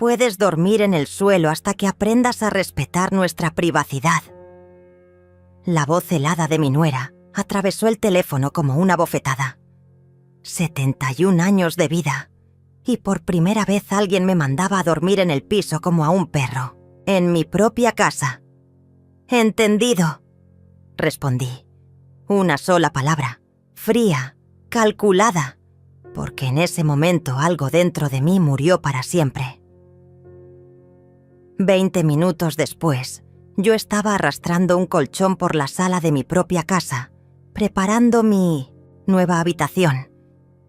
Puedes dormir en el suelo hasta que aprendas a respetar nuestra privacidad. La voz helada de mi nuera atravesó el teléfono como una bofetada. 71 años de vida. Y por primera vez alguien me mandaba a dormir en el piso como a un perro. En mi propia casa. «Entendido», respondí. Una sola palabra. Fría, calculada. Porque en ese momento algo dentro de mí murió para siempre. 20 minutos después, yo estaba arrastrando un colchón por la sala de mi propia casa, preparando mi nueva habitación,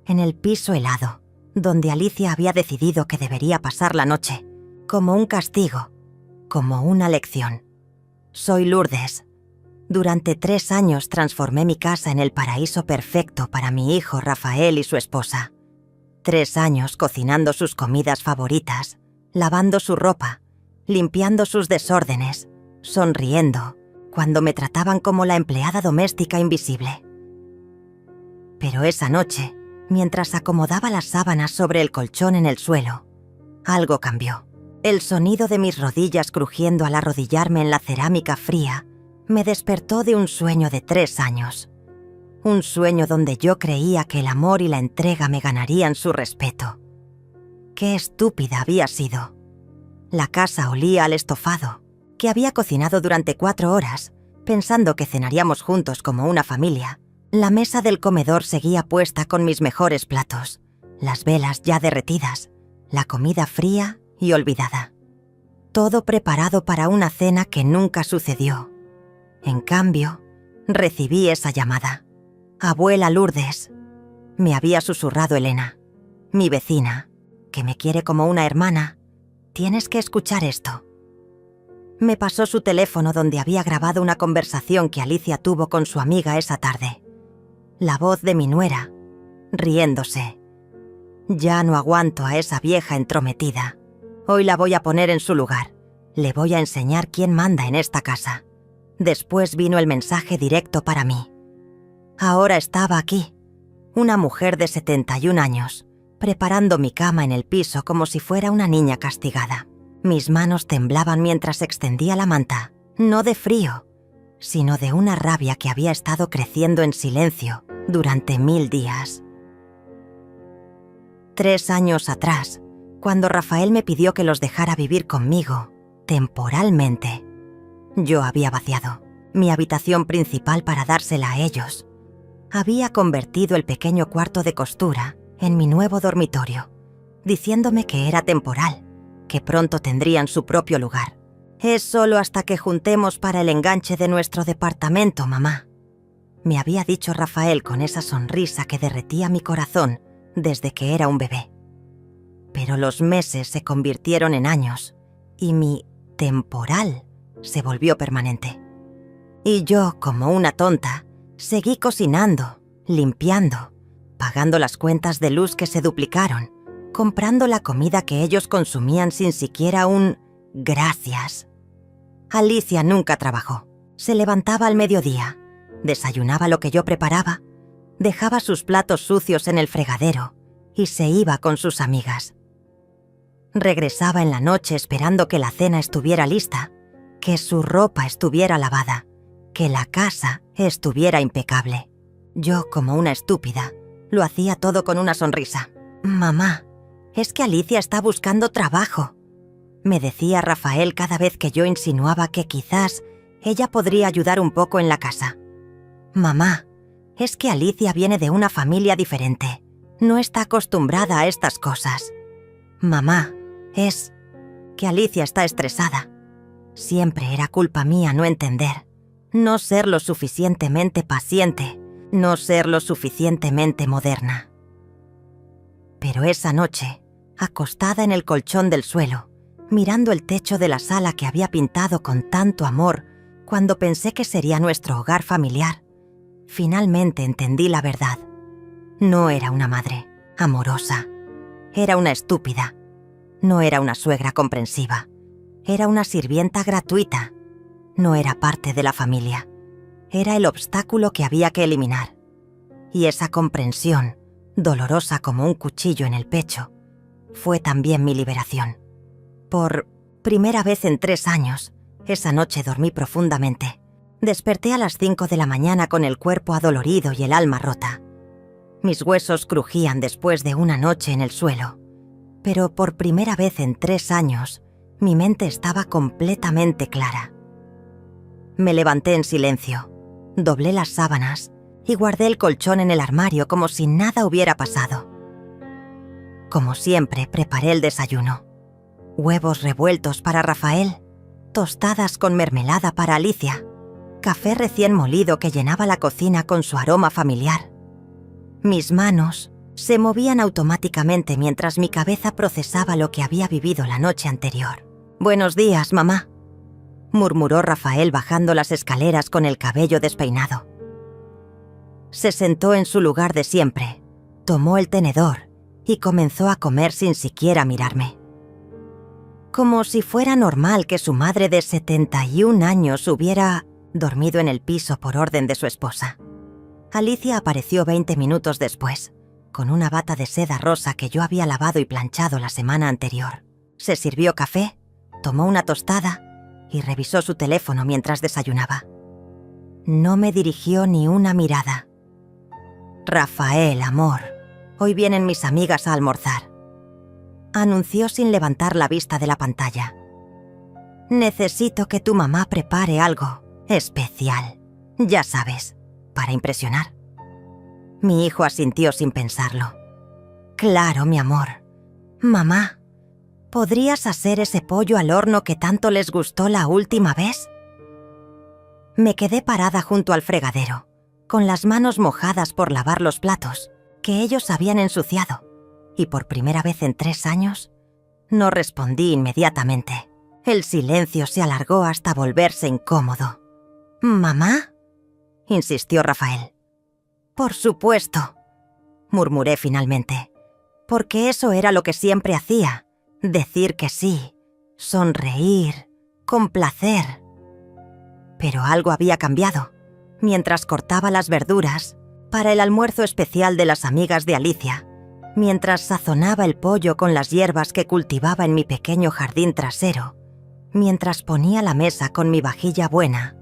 en el piso helado, donde Alicia había decidido que debería pasar la noche, como un castigo, como una lección. Soy Lourdes. Durante 3 años transformé mi casa en el paraíso perfecto para mi hijo Rafael y su esposa. 3 años cocinando sus comidas favoritas, lavando su ropa, limpiando sus desórdenes, sonriendo cuando me trataban como la empleada doméstica invisible. Pero esa noche, mientras acomodaba las sábanas sobre el colchón en el suelo, algo cambió. El sonido de mis rodillas crujiendo al arrodillarme en la cerámica fría me despertó de un sueño de 3 años. Un sueño donde yo creía que el amor y la entrega me ganarían su respeto. Qué estúpida había sido. La casa olía al estofado, que había cocinado durante 4 horas, pensando que cenaríamos juntos como una familia. La mesa del comedor seguía puesta con mis mejores platos, las velas ya derretidas, la comida fría y olvidada. Todo preparado para una cena que nunca sucedió. En cambio, recibí esa llamada. «Abuela Lourdes», me había susurrado Elena, mi vecina, que me quiere como una hermana. «Tienes que escuchar esto». Me pasó su teléfono donde había grabado una conversación que Alicia tuvo con su amiga esa tarde. La voz de mi nuera, riéndose. «Ya no aguanto a esa vieja entrometida. Hoy la voy a poner en su lugar. Le voy a enseñar quién manda en esta casa». Después vino el mensaje directo para mí. Ahora estaba aquí, una mujer de 71 años, preparando mi cama en el piso como si fuera una niña castigada. Mis manos temblaban mientras extendía la manta, no de frío, sino de una rabia que había estado creciendo en silencio durante 1000 días. 3 años atrás, cuando Rafael me pidió que los dejara vivir conmigo, temporalmente, yo había vaciado mi habitación principal para dársela a ellos. Había convertido el pequeño cuarto de costura en mi nuevo dormitorio, diciéndome que era temporal, que pronto tendrían su propio lugar. «Es solo hasta que juntemos para el enganche de nuestro departamento, mamá», me había dicho Rafael con esa sonrisa que derretía mi corazón desde que era un bebé. Pero los meses se convirtieron en años y mi temporal se volvió permanente. Y yo, como una tonta, seguí cocinando, limpiando, pagando las cuentas de luz que se duplicaron, comprando la comida que ellos consumían sin siquiera un «gracias». Alicia nunca trabajó. Se levantaba al mediodía, desayunaba lo que yo preparaba, dejaba sus platos sucios en el fregadero y se iba con sus amigas. Regresaba en la noche esperando que la cena estuviera lista, que su ropa estuviera lavada, que la casa estuviera impecable. Yo, como una estúpida, lo hacía todo con una sonrisa. «Mamá, es que Alicia está buscando trabajo», me decía Rafael cada vez que yo insinuaba que quizás ella podría ayudar un poco en la casa. «Mamá, es que Alicia viene de una familia diferente. No está acostumbrada a estas cosas. Mamá, es que Alicia está estresada. Siempre era culpa mía no entender, no ser lo suficientemente paciente, no ser lo suficientemente moderna». Pero esa noche, acostada en el colchón del suelo, mirando el techo de la sala que había pintado con tanto amor cuando pensé que sería nuestro hogar familiar, finalmente entendí la verdad. No era una madre amorosa, era una estúpida. No era una suegra comprensiva, era una sirvienta gratuita. No era parte de la familia, era el obstáculo que había que eliminar. Y esa comprensión, dolorosa como un cuchillo en el pecho, fue también mi liberación. Por primera vez en 3 años, esa noche dormí profundamente. Desperté a las 5 de la mañana con el cuerpo adolorido y el alma rota. Mis huesos crujían después de una noche en el suelo. Pero por primera vez en 3 años, mi mente estaba completamente clara. Me levanté en silencio, doblé las sábanas y guardé el colchón en el armario como si nada hubiera pasado. Como siempre, preparé el desayuno. Huevos revueltos para Rafael, tostadas con mermelada para Alicia, café recién molido que llenaba la cocina con su aroma familiar. Mis manos se movían automáticamente mientras mi cabeza procesaba lo que había vivido la noche anterior. «Buenos días, mamá», murmuró Rafael bajando las escaleras con el cabello despeinado. Se sentó en su lugar de siempre, tomó el tenedor y comenzó a comer sin siquiera mirarme. Como si fuera normal que su madre de 71 años hubiera dormido en el piso por orden de su esposa. Alicia apareció 20 minutos después, con una bata de seda rosa que yo había lavado y planchado la semana anterior. Se sirvió café, tomó una tostada y revisó su teléfono mientras desayunaba. No me dirigió ni una mirada. «Rafael, amor, hoy vienen mis amigas a almorzar», anunció sin levantar la vista de la pantalla. «Necesito que tu mamá prepare algo especial, ya sabes, para impresionar». Mi hijo asintió sin pensarlo. «Claro, mi amor. Mamá, ¿podrías hacer ese pollo al horno que tanto les gustó la última vez?» Me quedé parada junto al fregadero, con las manos mojadas por lavar los platos, que ellos habían ensuciado, y por primera vez en 3 años, no respondí inmediatamente. El silencio se alargó hasta volverse incómodo. «¿Mamá?», insistió Rafael. «Por supuesto», murmuré finalmente, porque eso era lo que siempre hacía, decir que sí, sonreír, complacer. Pero algo había cambiado. Mientras cortaba las verduras para el almuerzo especial de las amigas de Alicia, mientras sazonaba el pollo con las hierbas que cultivaba en mi pequeño jardín trasero, mientras ponía la mesa con mi vajilla buena,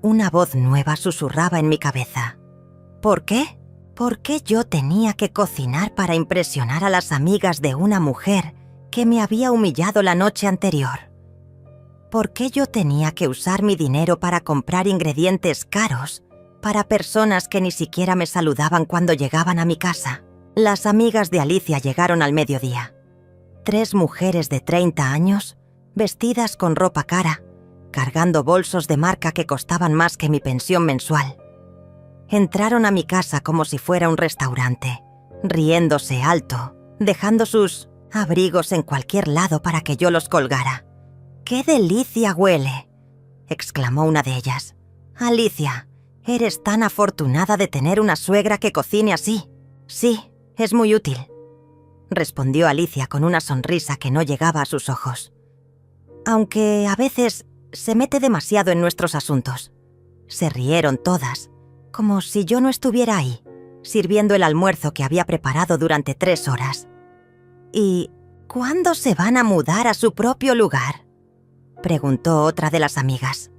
una voz nueva susurraba en mi cabeza. ¿Por qué? ¿Por qué yo tenía que cocinar para impresionar a las amigas de una mujer que me había humillado la noche anterior? ¿Por qué yo tenía que usar mi dinero para comprar ingredientes caros para personas que ni siquiera me saludaban cuando llegaban a mi casa? Las amigas de Alicia llegaron al mediodía. 3 mujeres de 30 años, vestidas con ropa cara, cargando bolsos de marca que costaban más que mi pensión mensual. Entraron a mi casa como si fuera un restaurante, riéndose alto, dejando sus abrigos en cualquier lado para que yo los colgara. «¡Qué delicia huele!», exclamó una de ellas. «Alicia, eres tan afortunada de tener una suegra que cocine así». «Sí, es muy útil», respondió Alicia con una sonrisa que no llegaba a sus ojos. «Aunque a veces se mete demasiado en nuestros asuntos». Se rieron todas, como si yo no estuviera ahí, sirviendo el almuerzo que había preparado durante 3 horas. «¿Y cuándo se van a mudar a su propio lugar?», preguntó otra de las amigas.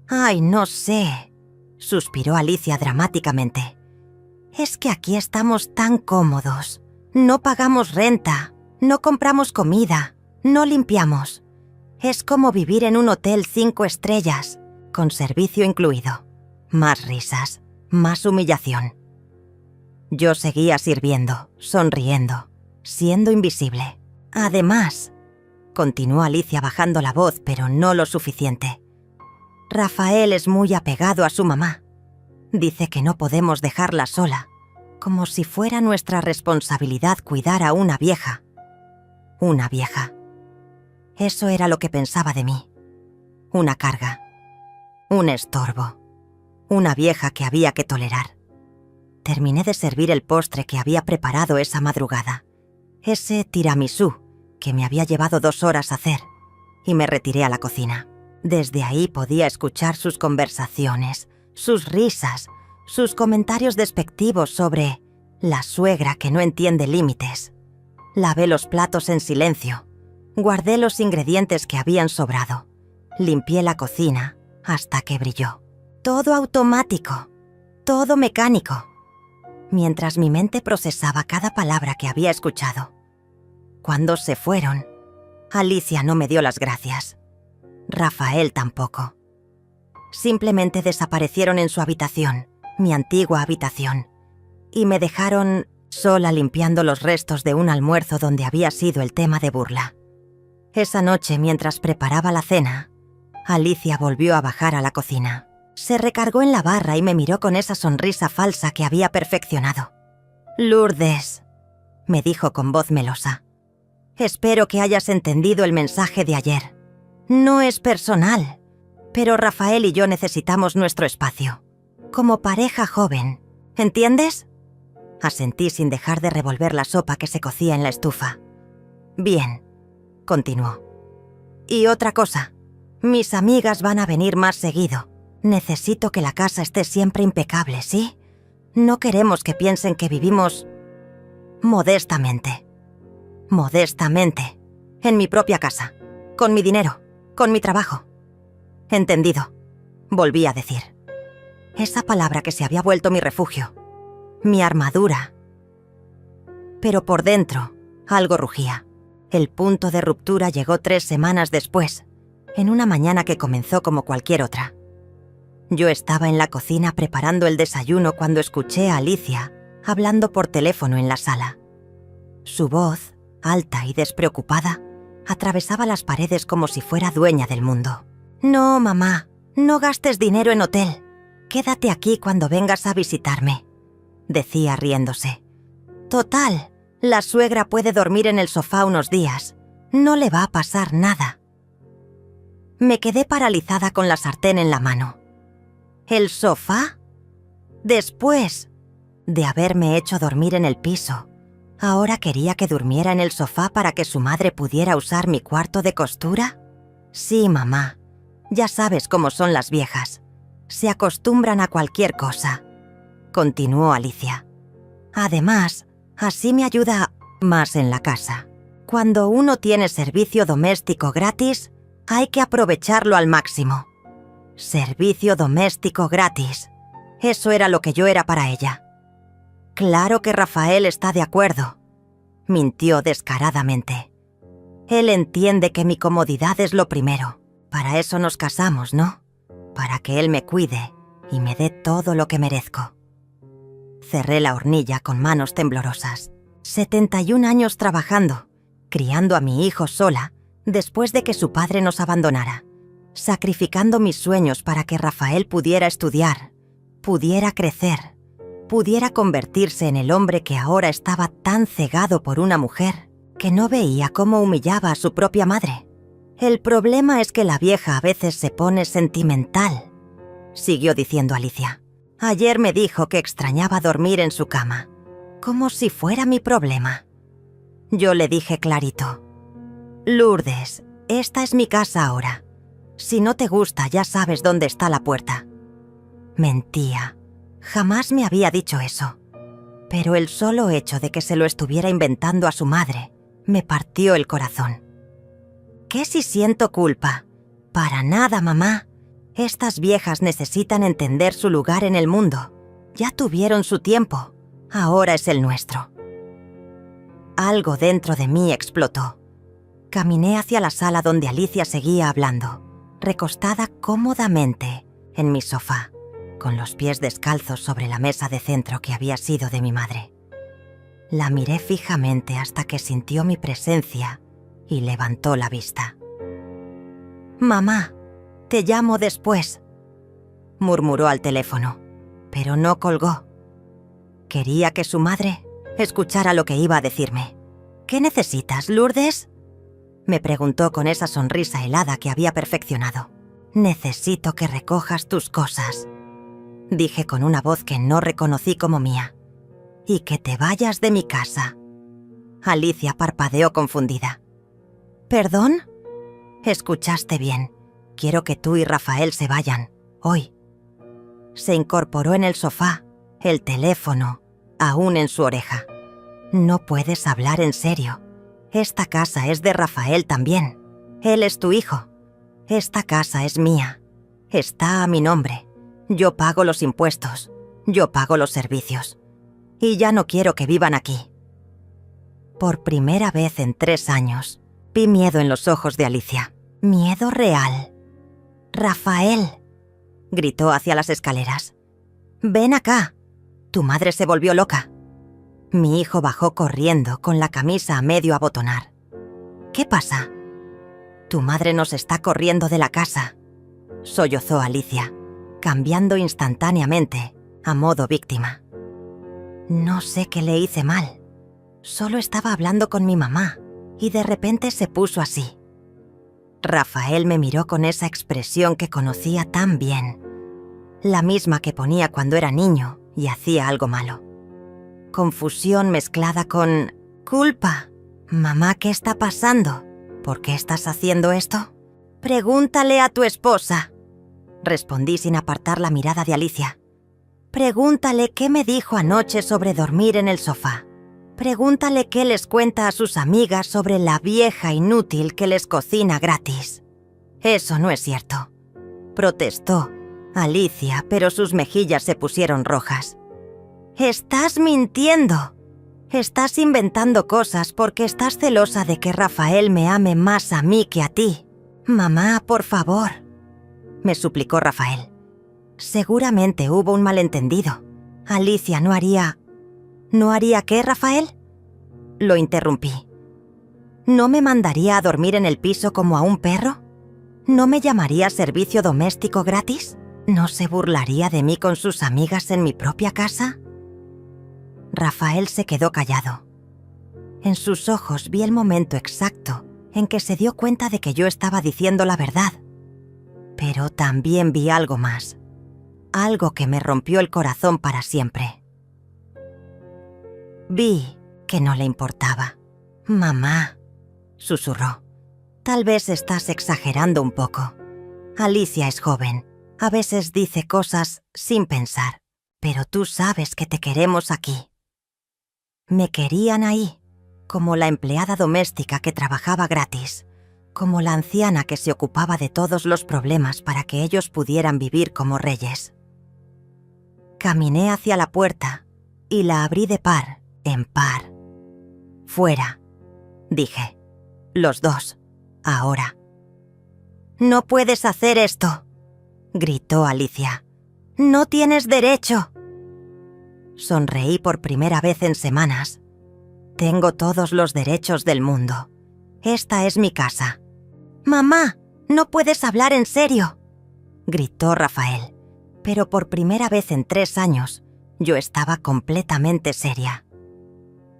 «Ay, no sé», suspiró Alicia dramáticamente. «Es que aquí estamos tan cómodos. No pagamos renta, no compramos comida, no limpiamos. Es como vivir en un hotel 5 estrellas, con servicio incluido. Más risas, más humillación». Yo seguía sirviendo, sonriendo, siendo invisible. «Además», continuó Alicia bajando la voz, pero no lo suficiente, «Rafael es muy apegado a su mamá. Dice que no podemos dejarla sola, como si fuera nuestra responsabilidad cuidar a una vieja. Una vieja. Eso era lo que pensaba de mí. Una carga. Un estorbo. Una vieja que había que tolerar. Terminé de servir el postre que había preparado esa madrugada. Ese tiramisú que me había llevado 2 horas hacer, y me retiré a la cocina. Desde ahí podía escuchar sus conversaciones, sus risas, sus comentarios despectivos sobre la suegra que no entiende límites. Lavé los platos en silencio, Guardé los ingredientes que habían sobrado. Limpié la cocina hasta que brilló. Todo automático, todo mecánico. Mientras mi mente procesaba cada palabra que había escuchado. Cuando se fueron, Alicia no me dio las gracias. Rafael tampoco. Simplemente desaparecieron en su habitación, mi antigua habitación, y me dejaron sola limpiando los restos de un almuerzo donde había sido el tema de burla. Esa noche, mientras preparaba la cena, Alicia volvió a bajar a la cocina. Se recargó en la barra y me miró con esa sonrisa falsa que había perfeccionado. «Lourdes», me dijo con voz melosa. «Espero que hayas entendido el mensaje de ayer. No es personal, pero Rafael y yo necesitamos nuestro espacio. Como pareja joven, ¿entiendes?» Asentí sin dejar de revolver la sopa que se cocía en la estufa. «Bien», continuó. «Y otra cosa, mis amigas van a venir más seguido. Necesito que la casa esté siempre impecable, ¿sí? No queremos que piensen que vivimos modestamente. Modestamente. En mi propia casa. Con mi dinero. Con mi trabajo». «Entendido», volví a decir. Esa palabra que se había vuelto mi refugio. Mi armadura. Pero por dentro, algo rugía. El punto de ruptura llegó 3 semanas después, en una mañana que comenzó como cualquier otra. Yo estaba en la cocina preparando el desayuno cuando escuché a Alicia hablando por teléfono en la sala. Su voz, alta y despreocupada, atravesaba las paredes como si fuera dueña del mundo. «No, mamá, no gastes dinero en hotel. Quédate aquí cuando vengas a visitarme», decía riéndose. «Total, la suegra puede dormir en el sofá unos días. No le va a pasar nada». Me quedé paralizada con la sartén en la mano. ¿El sofá? Después de haberme hecho dormir en el piso, ¿ahora quería que durmiera en el sofá para que su madre pudiera usar mi cuarto de costura? Sí, mamá. Ya sabes cómo son las viejas. Se acostumbran a cualquier cosa, continuó Alicia. Además, así me ayuda más en la casa. Cuando uno tiene servicio doméstico gratis, hay que aprovecharlo al máximo. Servicio doméstico gratis. Eso era lo que yo era para ella. Claro que Rafael está de acuerdo, mintió descaradamente. Él entiende que mi comodidad es lo primero. Para eso nos casamos, ¿no? Para que él me cuide y me dé todo lo que merezco. Cerré la hornilla con manos temblorosas. 71 años trabajando, criando a mi hijo sola, después de que su padre nos abandonara, sacrificando mis sueños para que Rafael pudiera estudiar, pudiera crecer, pudiera convertirse en el hombre que ahora estaba tan cegado por una mujer que no veía cómo humillaba a su propia madre. El problema es que la vieja a veces se pone sentimental, siguió diciendo Alicia. Ayer me dijo que extrañaba dormir en su cama, como si fuera mi problema. Yo le dije clarito: Lourdes, esta es mi casa ahora. Si no te gusta, ya sabes dónde está la puerta. Mentía. Jamás me había dicho eso. Pero el solo hecho de que se lo estuviera inventando a su madre me partió el corazón. ¿Qué si siento culpa? Para nada, mamá. Estas viejas necesitan entender su lugar en el mundo. Ya tuvieron su tiempo. Ahora es el nuestro. Algo dentro de mí explotó. Caminé hacia la sala donde Alicia seguía hablando, recostada cómodamente en mi sofá, con los pies descalzos sobre la mesa de centro que había sido de mi madre. La miré fijamente hasta que sintió mi presencia y levantó la vista. «Mamá, te llamo después», murmuró al teléfono, pero no colgó. Quería que su madre escuchara lo que iba a decirme. «¿Qué necesitas, Lourdes?», me preguntó con esa sonrisa helada que había perfeccionado. «Necesito que recojas tus cosas», dije con una voz que no reconocí como mía, «y que te vayas de mi casa». Alicia parpadeó confundida. «¿Perdón?» «Escuchaste bien. Quiero que tú y Rafael se vayan, hoy». Se incorporó en el sofá, el teléfono aún en su oreja. «No puedes hablar en serio. Esta casa es de Rafael también. Él es tu hijo. Esta casa es mía. Está a mi nombre. Yo pago los impuestos. Yo pago los servicios. Y ya no quiero que vivan aquí. Por primera vez en 3 años, vi miedo en los ojos de Alicia. Miedo real. «Rafael», gritó hacia las escaleras. «Ven acá». Tu madre se volvió loca. Mi hijo bajó corriendo con la camisa a medio abotonar. «¿Qué pasa?» «Tu madre nos está corriendo de la casa», sollozó Alicia, cambiando instantáneamente a modo víctima. No sé qué le hice mal. Solo estaba hablando con mi mamá y de repente se puso así. Rafael me miró con esa expresión que conocía tan bien, la misma que ponía cuando era niño y hacía algo malo. Confusión mezclada con culpa. «Mamá, ¿qué está pasando? ¿Por qué estás haciendo esto?» «Pregúntale a tu esposa», respondí sin apartar la mirada de Alicia. «Pregúntale qué me dijo anoche sobre dormir en el sofá. Pregúntale qué les cuenta a sus amigas sobre la vieja inútil que les cocina gratis». «Eso no es cierto», protestó Alicia, pero sus mejillas se pusieron rojas. «Estás mintiendo. Estás inventando cosas porque estás celosa de que Rafael me ame más a mí que a ti. Mamá, por favor», me suplicó Rafael. Seguramente hubo un malentendido. Alicia no haría... ¿No haría qué, Rafael? Lo interrumpí. ¿No me mandaría a dormir en el piso como a un perro? ¿No me llamaría servicio doméstico gratis? ¿No se burlaría de mí con sus amigas en mi propia casa? Rafael se quedó callado. En sus ojos vi el momento exacto en que se dio cuenta de que yo estaba diciendo la verdad. Pero también vi algo más. Algo que me rompió el corazón para siempre. Vi que no le importaba. «Mamá», susurró, «tal vez estás exagerando un poco. Alicia es joven. A veces dice cosas sin pensar. Pero tú sabes que te queremos aquí». Me querían ahí, como la empleada doméstica que trabajaba gratis, como la anciana que se ocupaba de todos los problemas para que ellos pudieran vivir como reyes. Caminé hacia la puerta y la abrí de par en par. «Fuera», dije. «Los dos, ahora». «No puedes hacer esto», gritó Alicia. «No tienes derecho». Sonreí por primera vez en semanas. Tengo todos los derechos del mundo. Esta es mi casa. «Mamá, no puedes hablar en serio», gritó Rafael. Pero por primera vez en 3 años, yo estaba completamente seria.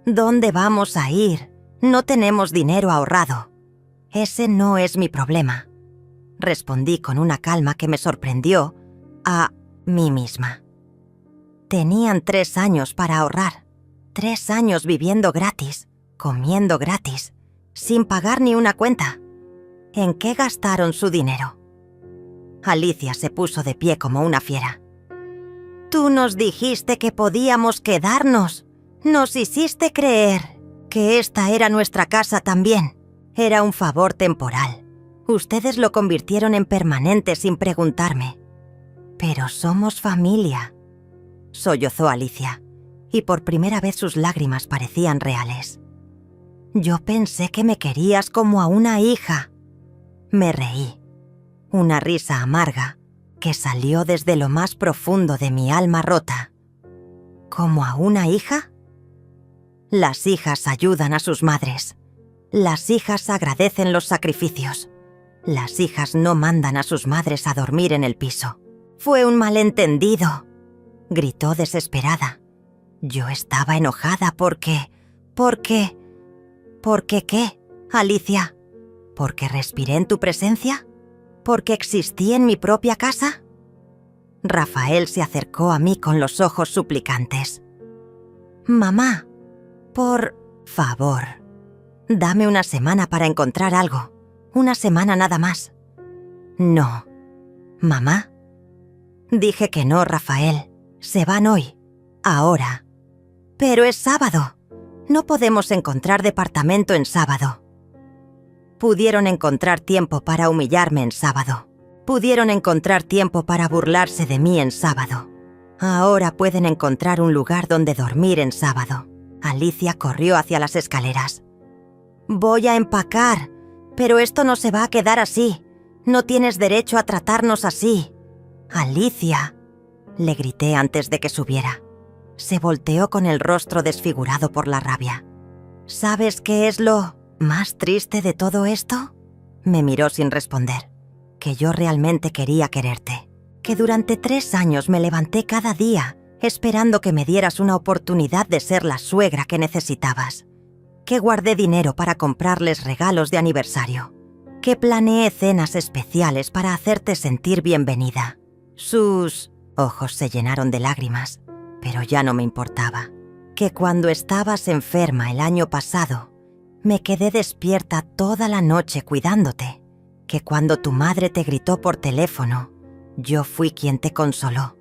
«¿Dónde vamos a ir? No tenemos dinero ahorrado». «Ese no es mi problema», respondí con una calma que me sorprendió a mí misma. Tenían 3 años para ahorrar. 3 años viviendo gratis, comiendo gratis, sin pagar ni una cuenta. ¿En qué gastaron su dinero? Alicia se puso de pie como una fiera. «Tú nos dijiste que podíamos quedarnos. Nos hiciste creer que esta era nuestra casa también. Era un favor temporal. Ustedes lo convirtieron en permanente sin preguntarme. Pero somos familia», sollozó Alicia, y por primera vez sus lágrimas parecían reales. «Yo pensé que me querías como a una hija». Me reí. Una risa amarga que salió desde lo más profundo de mi alma rota. ¿Como a una hija? Las hijas ayudan a sus madres. Las hijas agradecen los sacrificios. Las hijas no mandan a sus madres a dormir en el piso. «Fue un malentendido», gritó desesperada. Yo estaba enojada porque... ¿Por qué, Alicia? ¿Porque respiré en tu presencia? ¿Porque existí en mi propia casa? Rafael se acercó a mí con los ojos suplicantes. «Mamá, por favor, dame una semana para encontrar algo. Una semana nada más». «No». «¿Mamá?» Dije que no, Rafael. Se van hoy. Ahora. «Pero es sábado». No podemos encontrar departamento en sábado. Pudieron encontrar tiempo para humillarme en sábado. Pudieron encontrar tiempo para burlarse de mí en sábado. Ahora pueden encontrar un lugar donde dormir en sábado. Alicia corrió hacia las escaleras. «Voy a empacar, pero esto no se va a quedar así. No tienes derecho a tratarnos así». «Alicia», le grité antes de que subiera. Se volteó con el rostro desfigurado por la rabia. «¿Sabes qué es lo más triste de todo esto?». Me miró sin responder. Que yo realmente quería quererte. Que durante 3 años me levanté cada día esperando que me dieras una oportunidad de ser la suegra que necesitabas. Que guardé dinero para comprarles regalos de aniversario. Que planeé cenas especiales para hacerte sentir bienvenida. Sus ojos se llenaron de lágrimas, pero ya no me importaba. Que cuando estabas enferma el año pasado, me quedé despierta toda la noche cuidándote. Que cuando tu madre te gritó por teléfono, yo fui quien te consoló.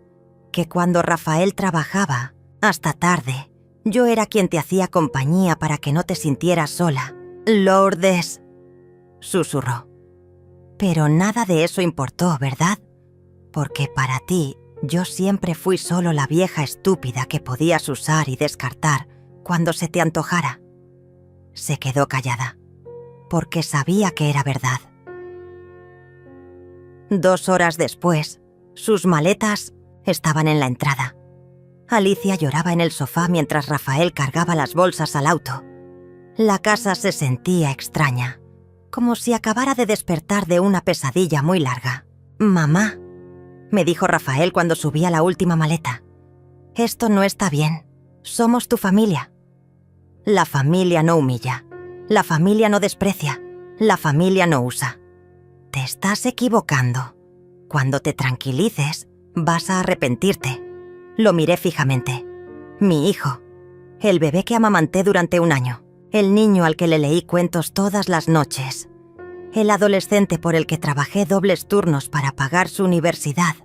Que cuando Rafael trabajaba hasta tarde, yo era quien te hacía compañía para que no te sintieras sola. «Lourdes», susurró. Pero nada de eso importó, ¿verdad? Porque para ti, yo siempre fui solo la vieja estúpida que podías usar y descartar cuando se te antojara. Se quedó callada, porque sabía que era verdad. 2 horas después, sus maletas estaban en la entrada. Alicia lloraba en el sofá mientras Rafael cargaba las bolsas al auto. La casa se sentía extraña, como si acabara de despertar de una pesadilla muy larga. «Mamá», me dijo Rafael cuando subí a la última maleta, «esto no está bien. Somos tu familia». La familia no humilla. La familia no desprecia. La familia no usa. Te estás equivocando. Cuando te tranquilices, vas a arrepentirte. Lo miré fijamente. Mi hijo. El bebé que amamanté durante 1 año. El niño al que le leí cuentos todas las noches. El adolescente por el que trabajé dobles turnos para pagar su universidad.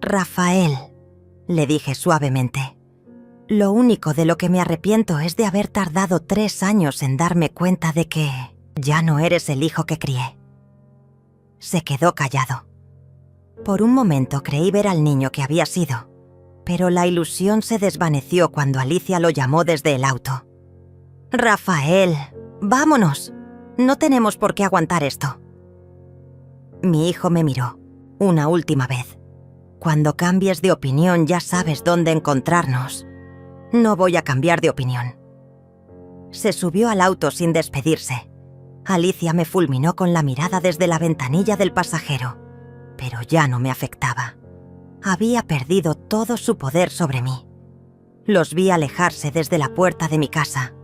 Rafael, le dije suavemente. Lo único de lo que me arrepiento es de haber tardado 3 años en darme cuenta de que ya no eres el hijo que crié. Se quedó callado. Por un momento creí ver al niño que había sido, pero la ilusión se desvaneció cuando Alicia lo llamó desde el auto. «Rafael, vámonos. No tenemos por qué aguantar esto». Mi hijo me miró, una última vez. «Cuando cambies de opinión ya sabes dónde encontrarnos». «No voy a cambiar de opinión». Se subió al auto sin despedirse. Alicia me fulminó con la mirada desde la ventanilla del pasajero, pero ya no me afectaba. Había perdido todo su poder sobre mí. Los vi alejarse desde la puerta de mi casa.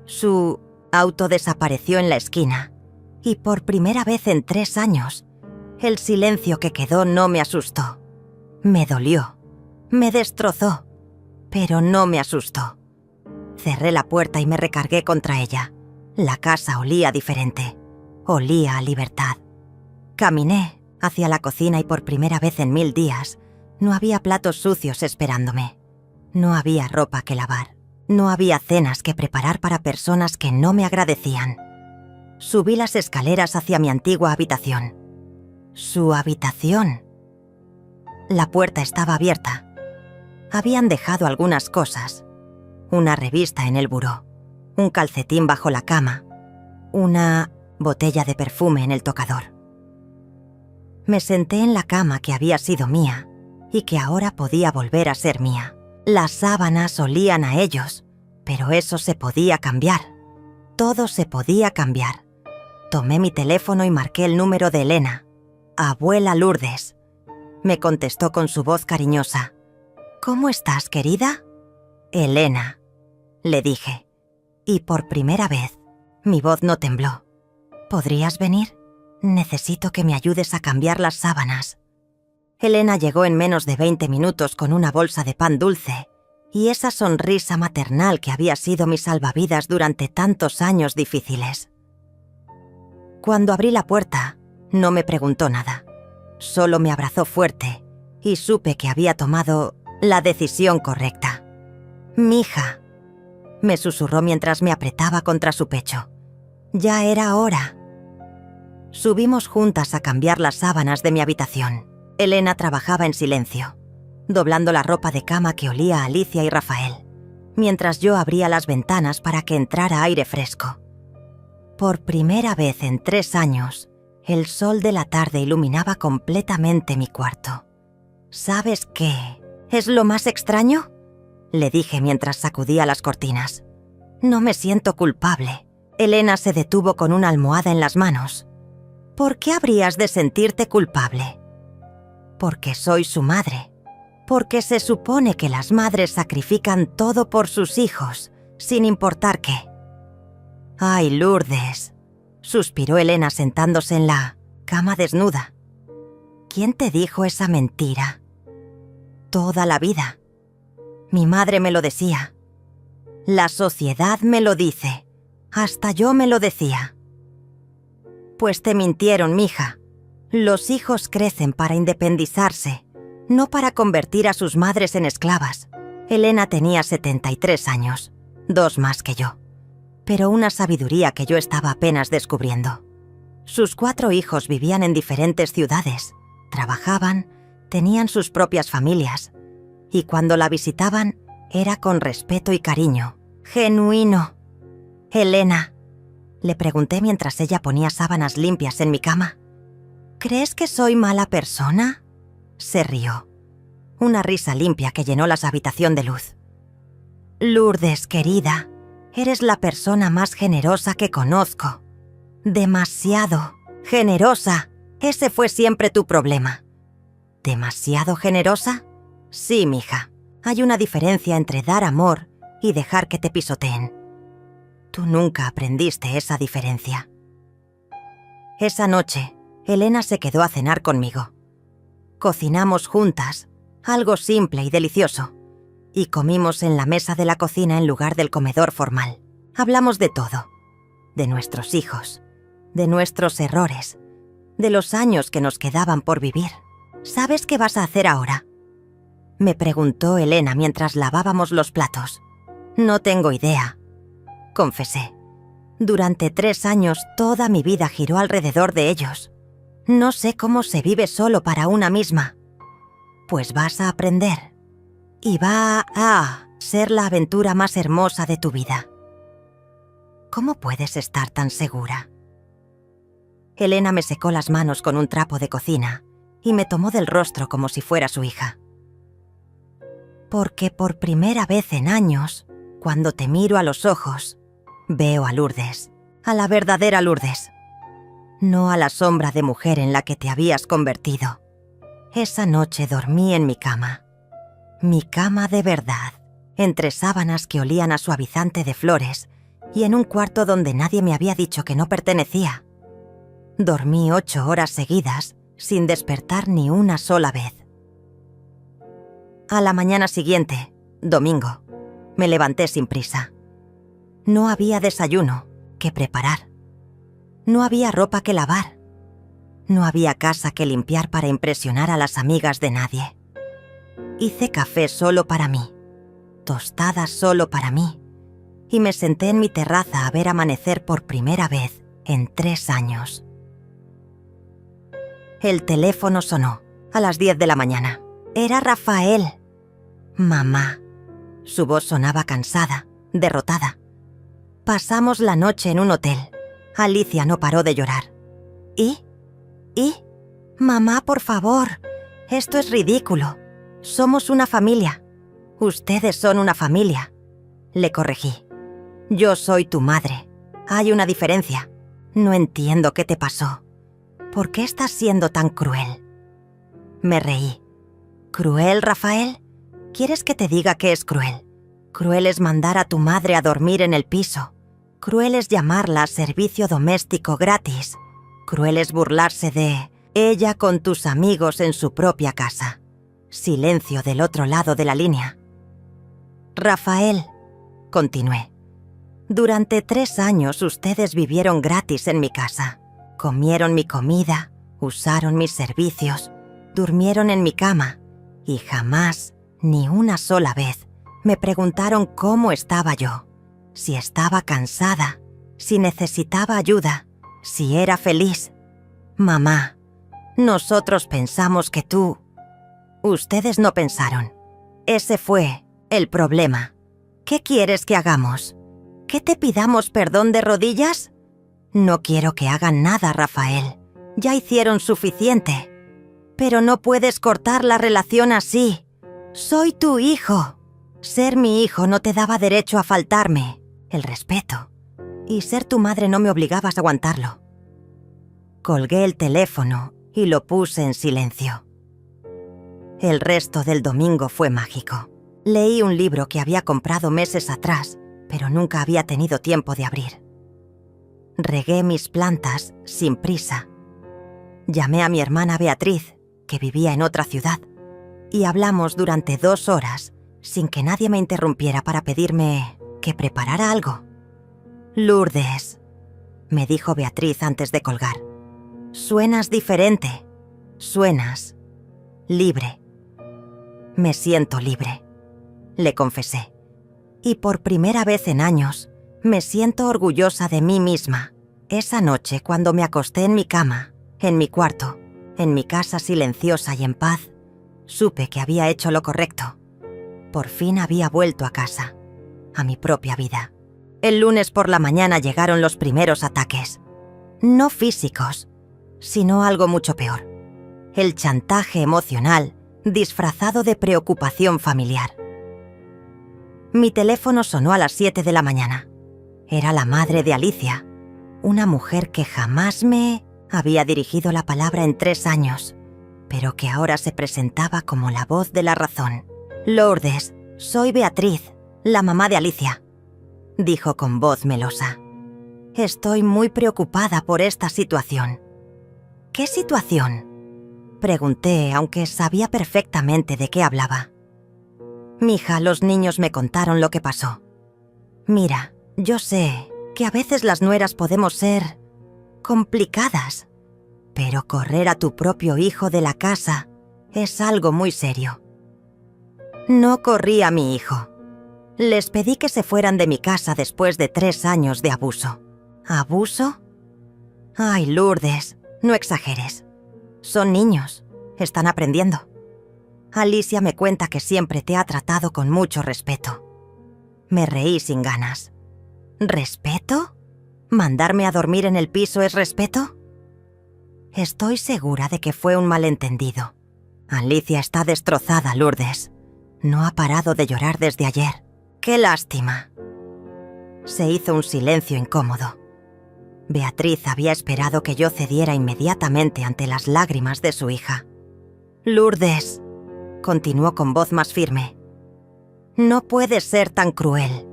Su auto desapareció en la esquina, y por primera vez en 3 años, el silencio que quedó no me asustó. Me dolió, me destrozó, pero no me asustó. Cerré la puerta y me recargué contra ella. La casa olía diferente. Olía a libertad. Caminé hacia la cocina y por primera vez en 1000 días no había platos sucios esperándome. No había ropa que lavar. No había cenas que preparar para personas que no me agradecían. Subí las escaleras hacia mi antigua habitación. Su habitación. La puerta estaba abierta. Habían dejado algunas cosas. Una revista en el buró, un calcetín bajo la cama, una botella de perfume en el tocador. Me senté en la cama que había sido mía y que ahora podía volver a ser mía. Las sábanas olían a ellos, pero eso se podía cambiar. Todo se podía cambiar. Tomé mi teléfono y marqué el número de Elena. «Abuela Lourdes», me contestó con su voz cariñosa. «¿Cómo estás, querida?» «Elena», le dije, y por primera vez mi voz no tembló. «¿Podrías venir? Necesito que me ayudes a cambiar las sábanas». Elena llegó en menos de 20 minutos con una bolsa de pan dulce y esa sonrisa maternal que había sido mi salvavidas durante tantos años difíciles. Cuando abrí la puerta, no me preguntó nada. Solo me abrazó fuerte y supe que había tomado la decisión correcta. «Mija», me susurró mientras me apretaba contra su pecho. Ya era hora. Subimos juntas a cambiar las sábanas de mi habitación. Elena trabajaba en silencio, doblando la ropa de cama que olía a Alicia y Rafael, mientras yo abría las ventanas para que entrara aire fresco. Por primera vez en 3 años, el sol de la tarde iluminaba completamente mi cuarto. ¿Sabes qué es lo más extraño?, le dije mientras sacudía las cortinas. No me siento culpable. Elena se detuvo con una almohada en las manos. ¿Por qué habrías de sentirte culpable? Porque soy su madre. Porque se supone que las madres sacrifican todo por sus hijos, sin importar qué. «Ay, Lourdes», suspiró Elena sentándose en la cama desnuda. «¿Quién te dijo esa mentira?» «Toda la vida. Mi madre me lo decía. La sociedad me lo dice. Hasta yo me lo decía». «Pues te mintieron, mija. Los hijos crecen para independizarse, no para convertir a sus madres en esclavas». Elena tenía 73 años, 2 más que yo, pero una sabiduría que yo estaba apenas descubriendo. Sus 4 hijos vivían en diferentes ciudades, trabajaban, tenían sus propias familias, y cuando la visitaban era con respeto y cariño, genuino. «Elena», le pregunté mientras ella ponía sábanas limpias en mi cama, «¿crees que soy mala persona?». Se rió, una risa limpia que llenó la habitación de luz. «Lourdes, querida, eres la persona más generosa que conozco. Demasiado generosa. Ese fue siempre tu problema». «¿Demasiado generosa?». «Sí, mija. Hay una diferencia entre dar amor y dejar que te pisoteen. Tú nunca aprendiste esa diferencia». Esa noche, Elena se quedó a cenar conmigo. Cocinamos juntas, algo simple y delicioso, y comimos en la mesa de la cocina en lugar del comedor formal. Hablamos de todo, de nuestros hijos, de nuestros errores, de los años que nos quedaban por vivir. «¿Sabes qué vas a hacer ahora?», me preguntó Elena mientras lavábamos los platos. «No tengo idea», confesé. Durante 3 años toda mi vida giró alrededor de ellos. No sé cómo se vive solo para una misma. Pues vas a aprender. Y va a ser la aventura más hermosa de tu vida. ¿Cómo puedes estar tan segura? Elena me secó las manos con un trapo de cocina y me tomó del rostro como si fuera su hija. Porque por primera vez en años, cuando te miro a los ojos, veo a Lourdes, a la verdadera Lourdes, no a la sombra de mujer en la que te habías convertido. Esa noche dormí en mi cama de verdad, entre sábanas que olían a suavizante de flores y en un cuarto donde nadie me había dicho que no pertenecía. Dormí 8 horas seguidas, sin despertar ni una sola vez. A la mañana siguiente, domingo, me levanté sin prisa. No había desayuno que preparar. No había ropa que lavar. No había casa que limpiar para impresionar a las amigas de nadie. Hice café solo para mí, tostadas solo para mí, y me senté en mi terraza a ver amanecer por primera vez en 3 años. El teléfono sonó a las 10 de la mañana. Era Rafael. «Mamá». Su voz sonaba cansada, derrotada. Pasamos la noche en un hotel. Alicia no paró de llorar. ¿Y? Mamá, por favor. Esto es ridículo. Somos una familia. Ustedes son una familia. Le corregí. Yo soy tu madre. Hay una diferencia. No entiendo qué te pasó. ¿Por qué estás siendo tan cruel? Me reí. ¿Cruel, Rafael? ¿Quieres que te diga qué es cruel? Cruel es mandar a tu madre a dormir en el piso. Cruel es llamarla a servicio doméstico gratis. Cruel es burlarse de ella con tus amigos en su propia casa. Silencio del otro lado de la línea. Rafael, continué. Durante 3 años ustedes vivieron gratis en mi casa. Comieron mi comida, usaron mis servicios, durmieron en mi cama y jamás, ni una sola vez, me preguntaron cómo estaba yo. si estaba cansada, si necesitaba ayuda, si era feliz. Mamá, nosotros pensamos que tú... Ustedes no pensaron. Ese fue el problema. ¿Qué quieres que hagamos? ¿Que te pidamos perdón de rodillas? No quiero que hagan nada, Rafael. Ya hicieron suficiente. Pero no puedes cortar la relación así. Soy tu hijo. Ser mi hijo no te daba derecho a faltarme el respeto. Y ser tu madre no me obligabas a aguantarlo. Colgué el teléfono y lo puse en silencio. El resto del domingo fue mágico. Leí un libro que había comprado meses atrás, pero nunca había tenido tiempo de abrir. Regué mis plantas sin prisa. Llamé a mi hermana Beatriz, que vivía en otra ciudad, y hablamos durante 2 horas sin que nadie me interrumpiera para pedirme que preparara algo. «Lourdes», me dijo Beatriz antes de colgar, «suenas diferente. Suenas libre». «Me siento libre», le confesé. Y por primera vez en años, me siento orgullosa de mí misma. Esa noche, cuando me acosté en mi cama, en mi cuarto, en mi casa silenciosa y en paz, supe que había hecho lo correcto. Por fin había vuelto a casa, a mi propia vida. El lunes por la mañana llegaron los primeros ataques. No físicos, sino algo mucho peor. El chantaje emocional disfrazado de preocupación familiar. Mi teléfono sonó a las 7 de la mañana. Era la madre de Alicia, una mujer que jamás me había dirigido la palabra en 3 años, pero que ahora se presentaba como la voz de la razón. «Lourdes, soy Beatriz, la mamá de Alicia», dijo con voz melosa. «Estoy muy preocupada por esta situación». «¿Qué situación?», pregunté, aunque sabía perfectamente de qué hablaba. «Mija, los niños me contaron lo que pasó. Mira, yo sé que a veces las nueras podemos ser complicadas, pero correr a tu propio hijo de la casa es algo muy serio». No corrí a mi hijo. Les pedí que se fueran de mi casa después de 3 años de abuso. ¿Abuso? Ay, Lourdes, no exageres. Son niños, están aprendiendo. Alicia me cuenta que siempre te ha tratado con mucho respeto. Me reí sin ganas. ¿Respeto? ¿Mandarme a dormir en el piso es respeto? Estoy segura de que fue un malentendido. Alicia está destrozada, Lourdes. No ha parado de llorar desde ayer. ¡Qué lástima! Se hizo un silencio incómodo. Beatriz había esperado que yo cediera inmediatamente ante las lágrimas de su hija. «Lourdes», continuó con voz más firme, «no puedes ser tan cruel.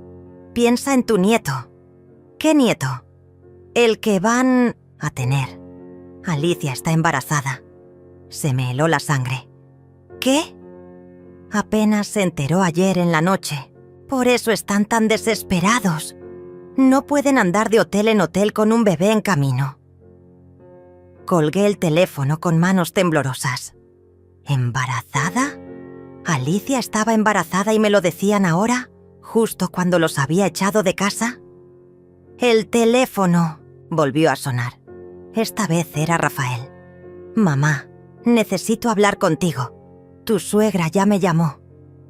Piensa en tu nieto». «¿Qué nieto?» «El que van a tener. Alicia está embarazada». Se me heló la sangre. ¿Qué? Apenas se enteró ayer en la noche. Por eso están tan desesperados. No pueden andar de hotel en hotel con un bebé en camino. Colgué el teléfono con manos temblorosas. ¿Embarazada? ¿Alicia estaba embarazada y me lo decían ahora, justo cuando los había echado de casa? El teléfono volvió a sonar. Esta vez era Rafael. «Mamá, necesito hablar contigo. Tu suegra ya me llamó.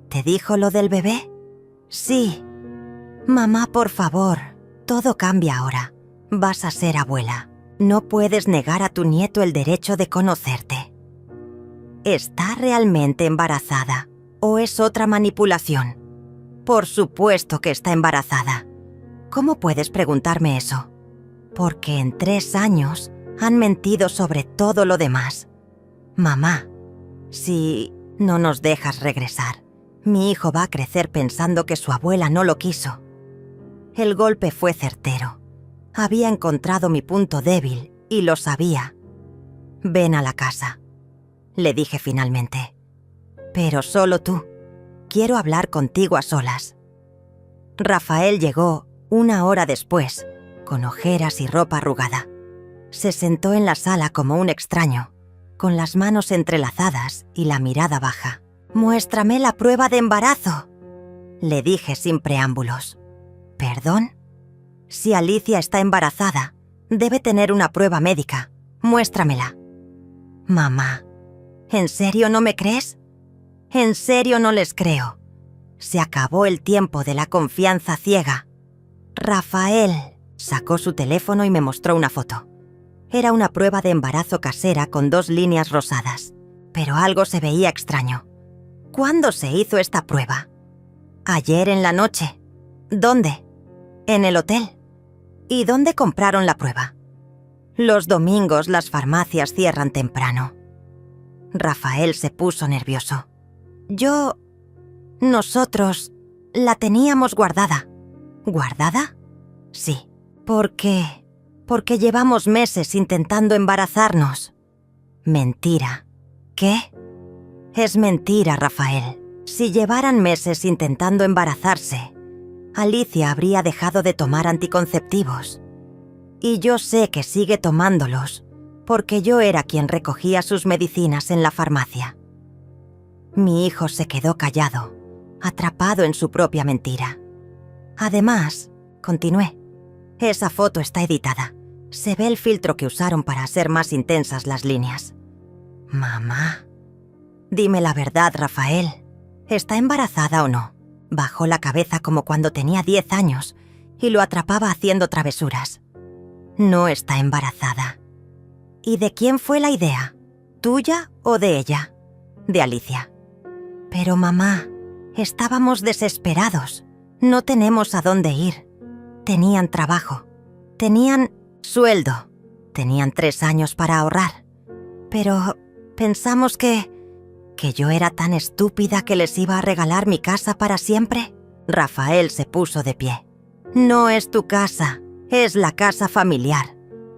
¿Te dijo lo del bebé?» «Sí». «Mamá, por favor, todo cambia ahora. Vas a ser abuela. No puedes negar a tu nieto el derecho de conocerte». ¿Está realmente embarazada o es otra manipulación? Por supuesto que está embarazada. ¿Cómo puedes preguntarme eso? Porque en 3 años han mentido sobre todo lo demás. Mamá, si no nos dejas regresar, mi hijo va a crecer pensando que su abuela no lo quiso. El golpe fue certero. Había encontrado mi punto débil y lo sabía. «Ven a la casa», le dije finalmente. «Pero solo tú. Quiero hablar contigo a solas». Rafael llegó 1 hora después, con ojeras y ropa arrugada. Se sentó en la sala como un extraño, con las manos entrelazadas y la mirada baja. «Muéstrame la prueba de embarazo», le dije sin preámbulos. ¿Perdón? Si Alicia está embarazada, debe tener una prueba médica. Muéstramela. Mamá, ¿en serio no me crees? ¿En serio no les creo? Se acabó el tiempo de la confianza ciega. Rafael sacó su teléfono y me mostró una foto. Era una prueba de embarazo casera con 2 líneas rosadas, pero algo se veía extraño. ¿Cuándo se hizo esta prueba? Ayer en la noche. ¿Dónde? En el hotel. ¿Y dónde compraron la prueba? Los domingos las farmacias cierran temprano. Rafael se puso nervioso. Nosotros la teníamos guardada. ¿Guardada? Sí, porque llevamos meses intentando embarazarnos. Mentira. ¿Qué? Es mentira, Rafael. Si llevaran meses intentando embarazarse, Alicia habría dejado de tomar anticonceptivos. Y yo sé que sigue tomándolos, porque yo era quien recogía sus medicinas en la farmacia. Mi hijo se quedó callado, atrapado en su propia mentira. Además, continué, esa foto está editada. Se ve el filtro que usaron para hacer más intensas las líneas. Mamá, dime la verdad, Rafael. ¿Está embarazada o no? Bajó la cabeza como cuando tenía 10 años y lo atrapaba haciendo travesuras. No está embarazada. ¿Y de quién fue la idea? ¿Tuya o de ella? De Alicia. Pero mamá, estábamos desesperados. No tenemos a dónde ir. Tenían trabajo. Tenían sueldo. Tenían 3 años para ahorrar. Pero pensamos que yo era tan estúpida que les iba a regalar mi casa para siempre. Rafael se puso de pie. No es tu casa, es la casa familiar.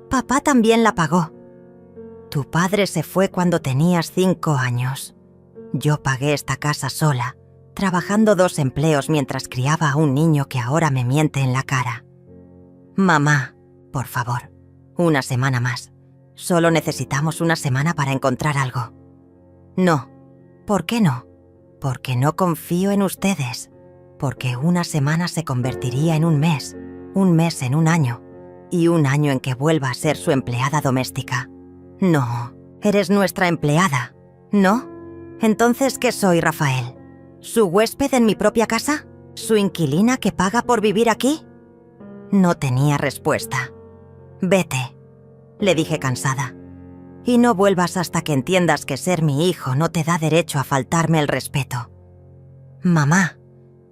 Papá también la pagó. Tu padre se fue cuando tenías 5 años. Yo pagué esta casa sola, trabajando 2 empleos mientras criaba a un niño que ahora me miente en la cara. Mamá, por favor, una semana más. Solo necesitamos una semana para encontrar algo. No. ¿Por qué no? Porque no confío en ustedes. Porque una semana se convertiría en un mes en un año, y un año en que vuelva a ser su empleada doméstica. No, eres nuestra empleada, ¿no? Entonces, ¿qué soy, Rafael? ¿Su huésped en mi propia casa? ¿Su inquilina que paga por vivir aquí? No tenía respuesta. Vete, le dije cansada. Y no vuelvas hasta que entiendas que ser mi hijo no te da derecho a faltarme el respeto. Mamá,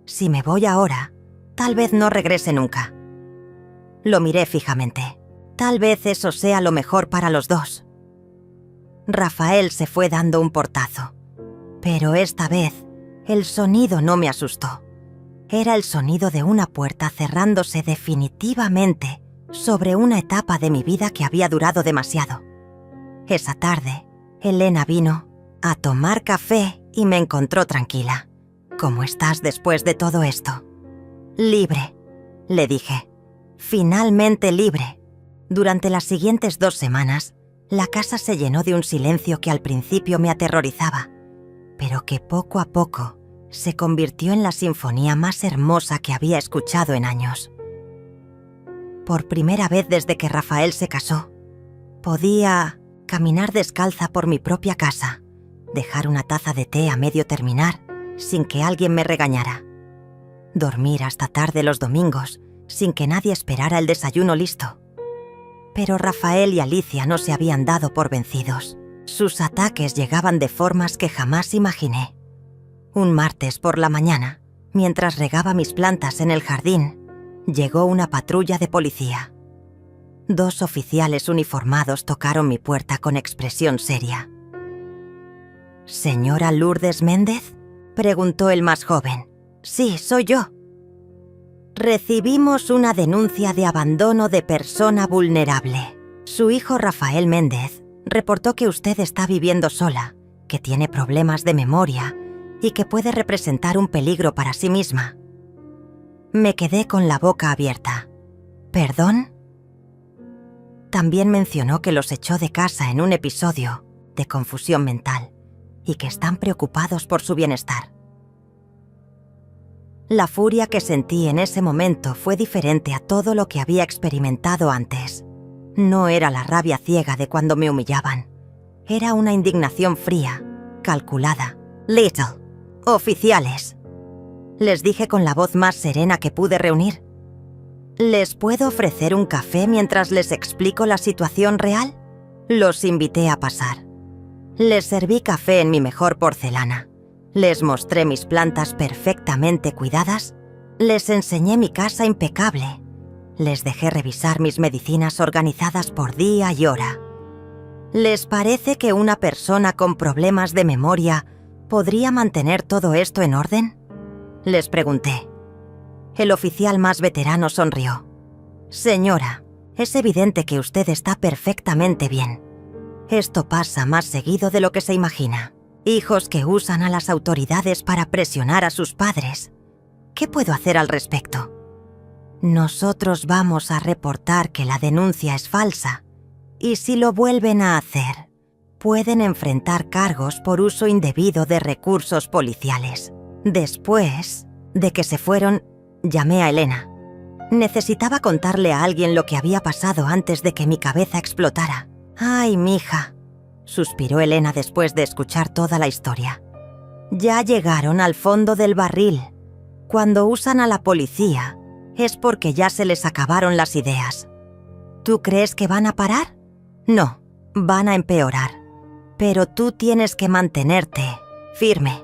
si me voy ahora, tal vez no regrese nunca. Lo miré fijamente. Tal vez eso sea lo mejor para los dos. Rafael se fue dando un portazo. Pero esta vez, el sonido no me asustó. Era el sonido de una puerta cerrándose definitivamente sobre una etapa de mi vida que había durado demasiado. Esa tarde, Elena vino a tomar café y me encontró tranquila. ¿Cómo estás después de todo esto? Libre, le dije. Finalmente libre. Durante las siguientes 2 semanas, la casa se llenó de un silencio que al principio me aterrorizaba, pero que poco a poco se convirtió en la sinfonía más hermosa que había escuchado en años. Por primera vez desde que Rafael se casó, podía caminar descalza por mi propia casa, dejar una taza de té a medio terminar sin que alguien me regañara, dormir hasta tarde los domingos sin que nadie esperara el desayuno listo. Pero Rafael y Alicia no se habían dado por vencidos. Sus ataques llegaban de formas que jamás imaginé. Un martes por la mañana, mientras regaba mis plantas en el jardín, llegó una patrulla de policía. 2 oficiales uniformados tocaron mi puerta con expresión seria. ¿Señora Lourdes Méndez?, preguntó el más joven. Sí, soy yo. Recibimos una denuncia de abandono de persona vulnerable. Su hijo Rafael Méndez reportó que usted está viviendo sola, que tiene problemas de memoria y que puede representar un peligro para sí misma. Me quedé con la boca abierta. ¿Perdón? También mencionó que los echó de casa en un episodio de confusión mental y que están preocupados por su bienestar. La furia que sentí en ese momento fue diferente a todo lo que había experimentado antes. No era la rabia ciega de cuando me humillaban. Era una indignación fría, calculada. «Little, oficiales», les dije con la voz más serena que pude reunir. «¿Les puedo ofrecer un café mientras les explico la situación real?» Los invité a pasar. Les serví café en mi mejor porcelana. Les mostré mis plantas perfectamente cuidadas. Les enseñé mi casa impecable. Les dejé revisar mis medicinas organizadas por día y hora. ¿Les parece que una persona con problemas de memoria podría mantener todo esto en orden?, les pregunté. El oficial más veterano sonrió. «Señora, es evidente que usted está perfectamente bien. Esto pasa más seguido de lo que se imagina. Hijos que usan a las autoridades para presionar a sus padres. ¿Qué puedo hacer al respecto? Nosotros vamos a reportar que la denuncia es falsa, y si lo vuelven a hacer, pueden enfrentar cargos por uso indebido de recursos policiales». Después de que se fueron, llamé a Elena. Necesitaba contarle a alguien lo que había pasado antes de que mi cabeza explotara. «Ay, mija», suspiró Elena después de escuchar toda la historia. «Ya llegaron al fondo del barril. Cuando usan a la policía, es porque ya se les acabaron las ideas. ¿Tú crees que van a parar? No, van a empeorar. Pero tú tienes que mantenerte firme».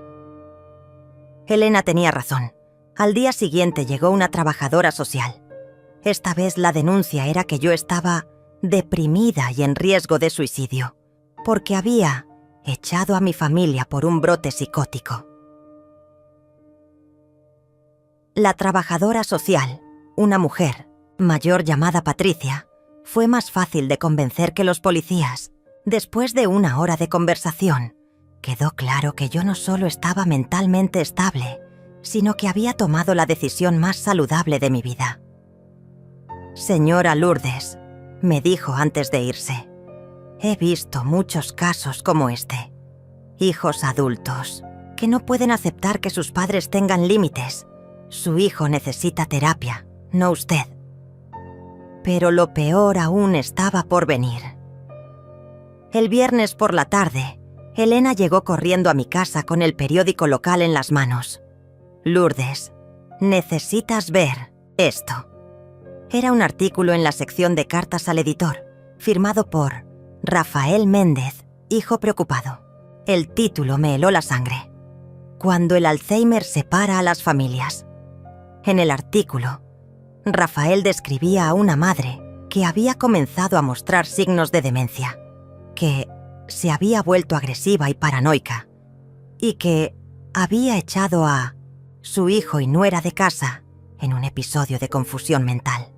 Elena tenía razón. Al día siguiente llegó una trabajadora social. Esta vez la denuncia era que yo estaba deprimida y en riesgo de suicidio, porque había echado a mi familia por un brote psicótico. La trabajadora social, una mujer mayor llamada Patricia, fue más fácil de convencer que los policías. Después de una hora de conversación, quedó claro que yo no solo estaba mentalmente estable, sino que había tomado la decisión más saludable de mi vida. «Señora Lourdes», me dijo antes de irse, «he visto muchos casos como este. Hijos adultos que no pueden aceptar que sus padres tengan límites. Su hijo necesita terapia, no usted. Pero lo peor aún estaba por venir». El viernes por la tarde, Elena llegó corriendo a mi casa con el periódico local en las manos. «Lourdes, necesitas ver esto». Era un artículo en la sección de cartas al editor, firmado por Rafael Méndez, hijo preocupado. El título me heló la sangre. «Cuando el Alzheimer separa a las familias». En el artículo, Rafael describía a una madre que había comenzado a mostrar signos de demencia, que se había vuelto agresiva y paranoica, y que había echado a su hijo y nuera de casa en un episodio de confusión mental.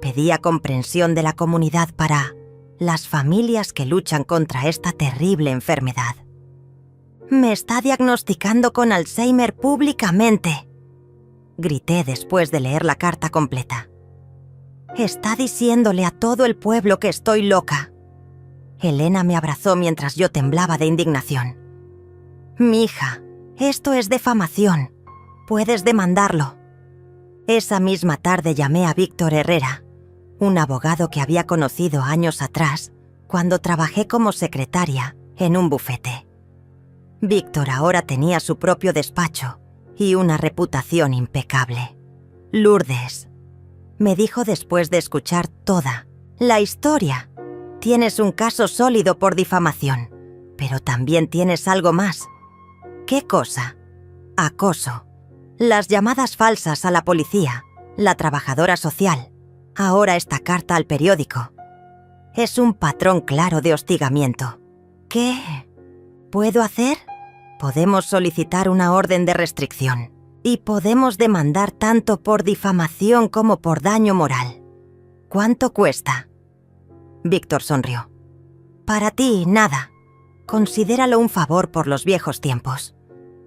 Pedía comprensión de la comunidad para las familias que luchan contra esta terrible enfermedad. «Me está diagnosticando con Alzheimer públicamente», grité después de leer la carta completa. «Está diciéndole a todo el pueblo que estoy loca». Elena me abrazó mientras yo temblaba de indignación. «Mija, esto es difamación. Puedes demandarlo». Esa misma tarde llamé a Víctor Herrera, un abogado que había conocido años atrás cuando trabajé como secretaria en un bufete. Víctor ahora tenía su propio despacho y una reputación impecable. «Lourdes», me dijo después de escuchar toda la historia, «tienes un caso sólido por difamación, pero también tienes algo más». «¿Qué cosa?» «Acoso. Las llamadas falsas a la policía, la trabajadora social, ahora esta carta al periódico. Es un patrón claro de hostigamiento. ¿Qué puedo hacer? Podemos solicitar una orden de restricción y podemos demandar tanto por difamación como por daño moral. ¿Cuánto cuesta?» Víctor sonrió. «Para ti, nada. Considéralo un favor por los viejos tiempos.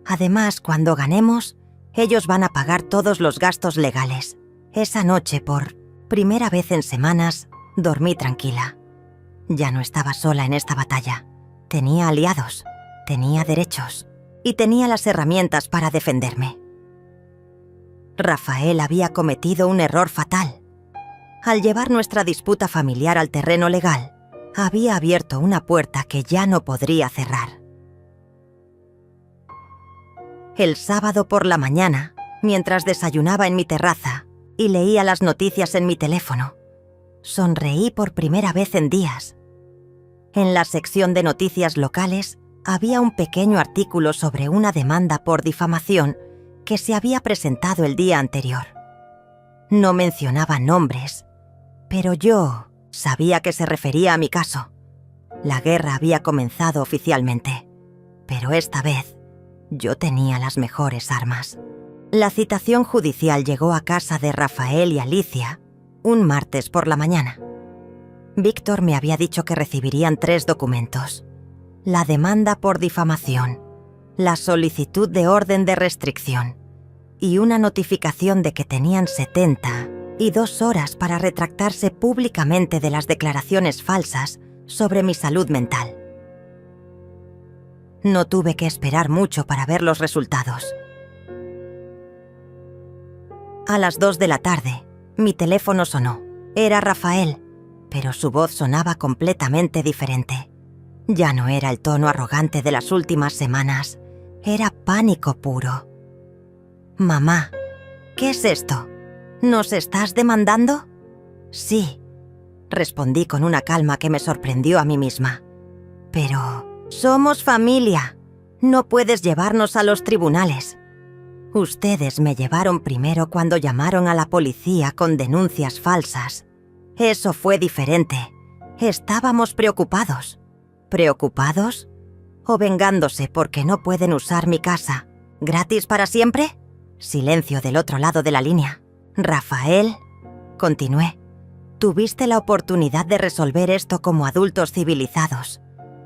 Además, cuando ganemos, ellos van a pagar todos los gastos legales. Esa noche, por primera vez en semanas, dormí tranquila. Ya no estaba sola en esta batalla. Tenía aliados, tenía derechos y tenía las herramientas para defenderme». Rafael había cometido un error fatal. Al llevar nuestra disputa familiar al terreno legal, había abierto una puerta que ya no podría cerrar. El sábado por la mañana, mientras desayunaba en mi terraza y leía las noticias en mi teléfono, sonreí por primera vez en días. En la sección de noticias locales había un pequeño artículo sobre una demanda por difamación que se había presentado el día anterior. No mencionaba nombres, pero yo sabía que se refería a mi caso. La guerra había comenzado oficialmente, pero esta vez yo tenía las mejores armas. La citación judicial llegó a casa de Rafael y Alicia un martes por la mañana. Víctor me había dicho que recibirían 3 documentos: la demanda por difamación, la solicitud de orden de restricción y una notificación de que tenían 72 horas para retractarse públicamente de las declaraciones falsas sobre mi salud mental. No tuve que esperar mucho para ver los resultados. A las 2 de la tarde, mi teléfono sonó. Era Rafael, pero su voz sonaba completamente diferente. Ya no era el tono arrogante de las últimas semanas, era pánico puro. «Mamá, ¿qué es esto? ¿Nos estás demandando?» «Sí», respondí con una calma que me sorprendió a mí misma. «Pero somos familia. No puedes llevarnos a los tribunales. Ustedes me llevaron primero cuando llamaron a la policía con denuncias falsas. Eso fue diferente. Estábamos preocupados». ¿Preocupados? ¿O vengándose porque no pueden usar mi casa gratis para siempre? Silencio del otro lado de la línea. «Rafael», continué, «tuviste la oportunidad de resolver esto como adultos civilizados.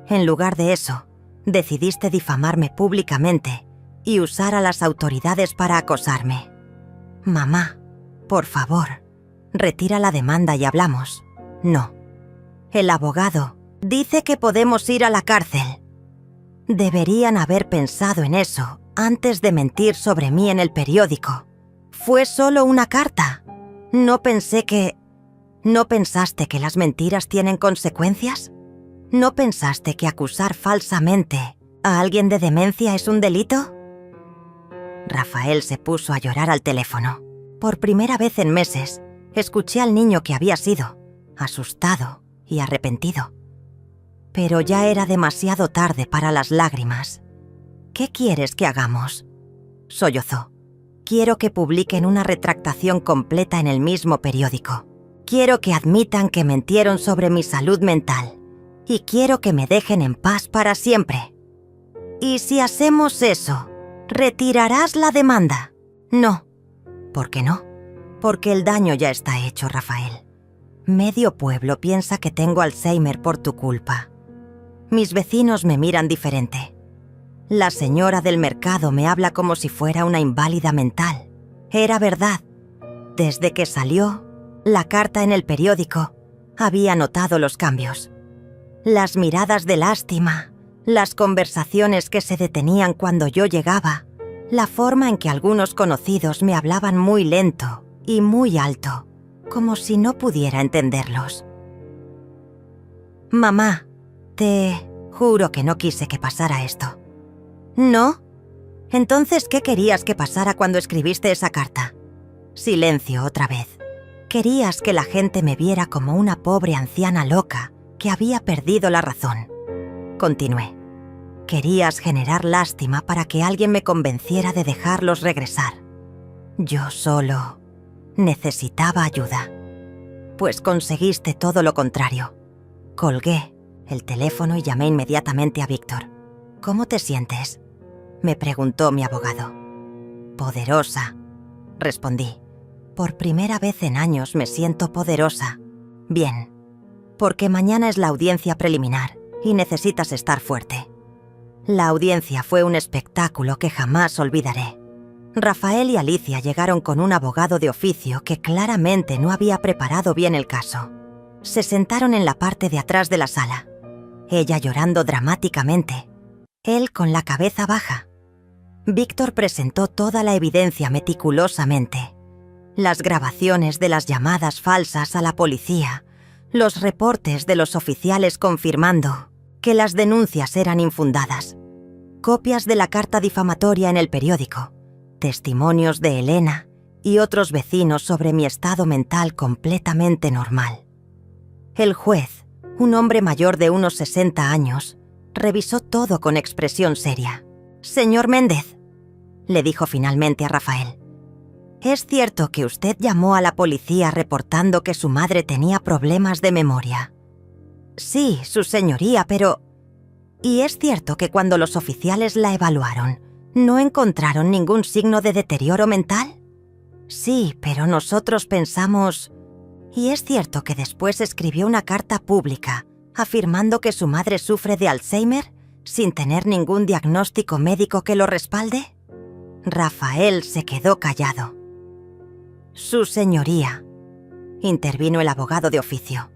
En lugar de eso, decidiste difamarme públicamente y usar a las autoridades para acosarme. Mamá, por favor, retira la demanda y hablamos». «No. El abogado dice que podemos ir a la cárcel». Deberían haber pensado en eso antes de mentir sobre mí en el periódico. Fue solo una carta. ¿No pensaste que las mentiras tienen consecuencias? ¿No pensaste que acusar falsamente a alguien de demencia es un delito? Rafael se puso a llorar al teléfono. Por primera vez en meses, escuché al niño que había sido, asustado y arrepentido. Pero ya era demasiado tarde para las lágrimas. «¿Qué quieres que hagamos?», sollozó. «Quiero que publiquen una retractación completa en el mismo periódico. Quiero que admitan que mentieron sobre mi salud mental. Y quiero que me dejen en paz para siempre». «¿Y si hacemos eso, retirarás la demanda?» «No». «¿Por qué no?» «Porque el daño ya está hecho, Rafael. Medio pueblo piensa que tengo Alzheimer por tu culpa. Mis vecinos me miran diferente. La señora del mercado me habla como si fuera una inválida mental. Era verdad. Desde que salió la carta en el periódico, había notado los cambios. Las miradas de lástima, las conversaciones que se detenían cuando yo llegaba, la forma en que algunos conocidos me hablaban muy lento y muy alto, como si no pudiera entenderlos. «Mamá, te juro que no quise que pasara esto». «¿No? Entonces, ¿qué querías que pasara cuando escribiste esa carta?» Silencio otra vez. «Querías que la gente me viera como una pobre anciana loca que había perdido la razón». Continué. «Querías generar lástima para que alguien me convenciera de dejarlos regresar. Yo solo necesitaba ayuda. Pues conseguiste todo lo contrario». Colgué el teléfono y llamé inmediatamente a Víctor. «¿Cómo te sientes?», me preguntó mi abogado. «Poderosa», respondí. «Por primera vez en años me siento poderosa. Bien, porque mañana es la audiencia preliminar y necesitas estar fuerte». La audiencia fue un espectáculo que jamás olvidaré. Rafael y Alicia llegaron con un abogado de oficio que claramente no había preparado bien el caso. Se sentaron en la parte de atrás de la sala, ella llorando dramáticamente, él con la cabeza baja. Víctor presentó toda la evidencia meticulosamente. Las grabaciones de las llamadas falsas a la policía, los reportes de los oficiales confirmando que las denuncias eran infundadas, copias de la carta difamatoria en el periódico, testimonios de Elena y otros vecinos sobre mi estado mental completamente normal. El juez, un hombre mayor de unos 60 años, revisó todo con expresión seria. «Señor Méndez», le dijo finalmente a Rafael, «¿es cierto que usted llamó a la policía reportando que su madre tenía problemas de memoria?» «Sí, su señoría, pero...» «¿Y es cierto que cuando los oficiales la evaluaron, no encontraron ningún signo de deterioro mental?» «Sí, pero nosotros pensamos...» «¿Y es cierto que después escribió una carta pública afirmando que su madre sufre de Alzheimer sin tener ningún diagnóstico médico que lo respalde?» Rafael se quedó callado. «Su señoría», intervino el abogado de oficio,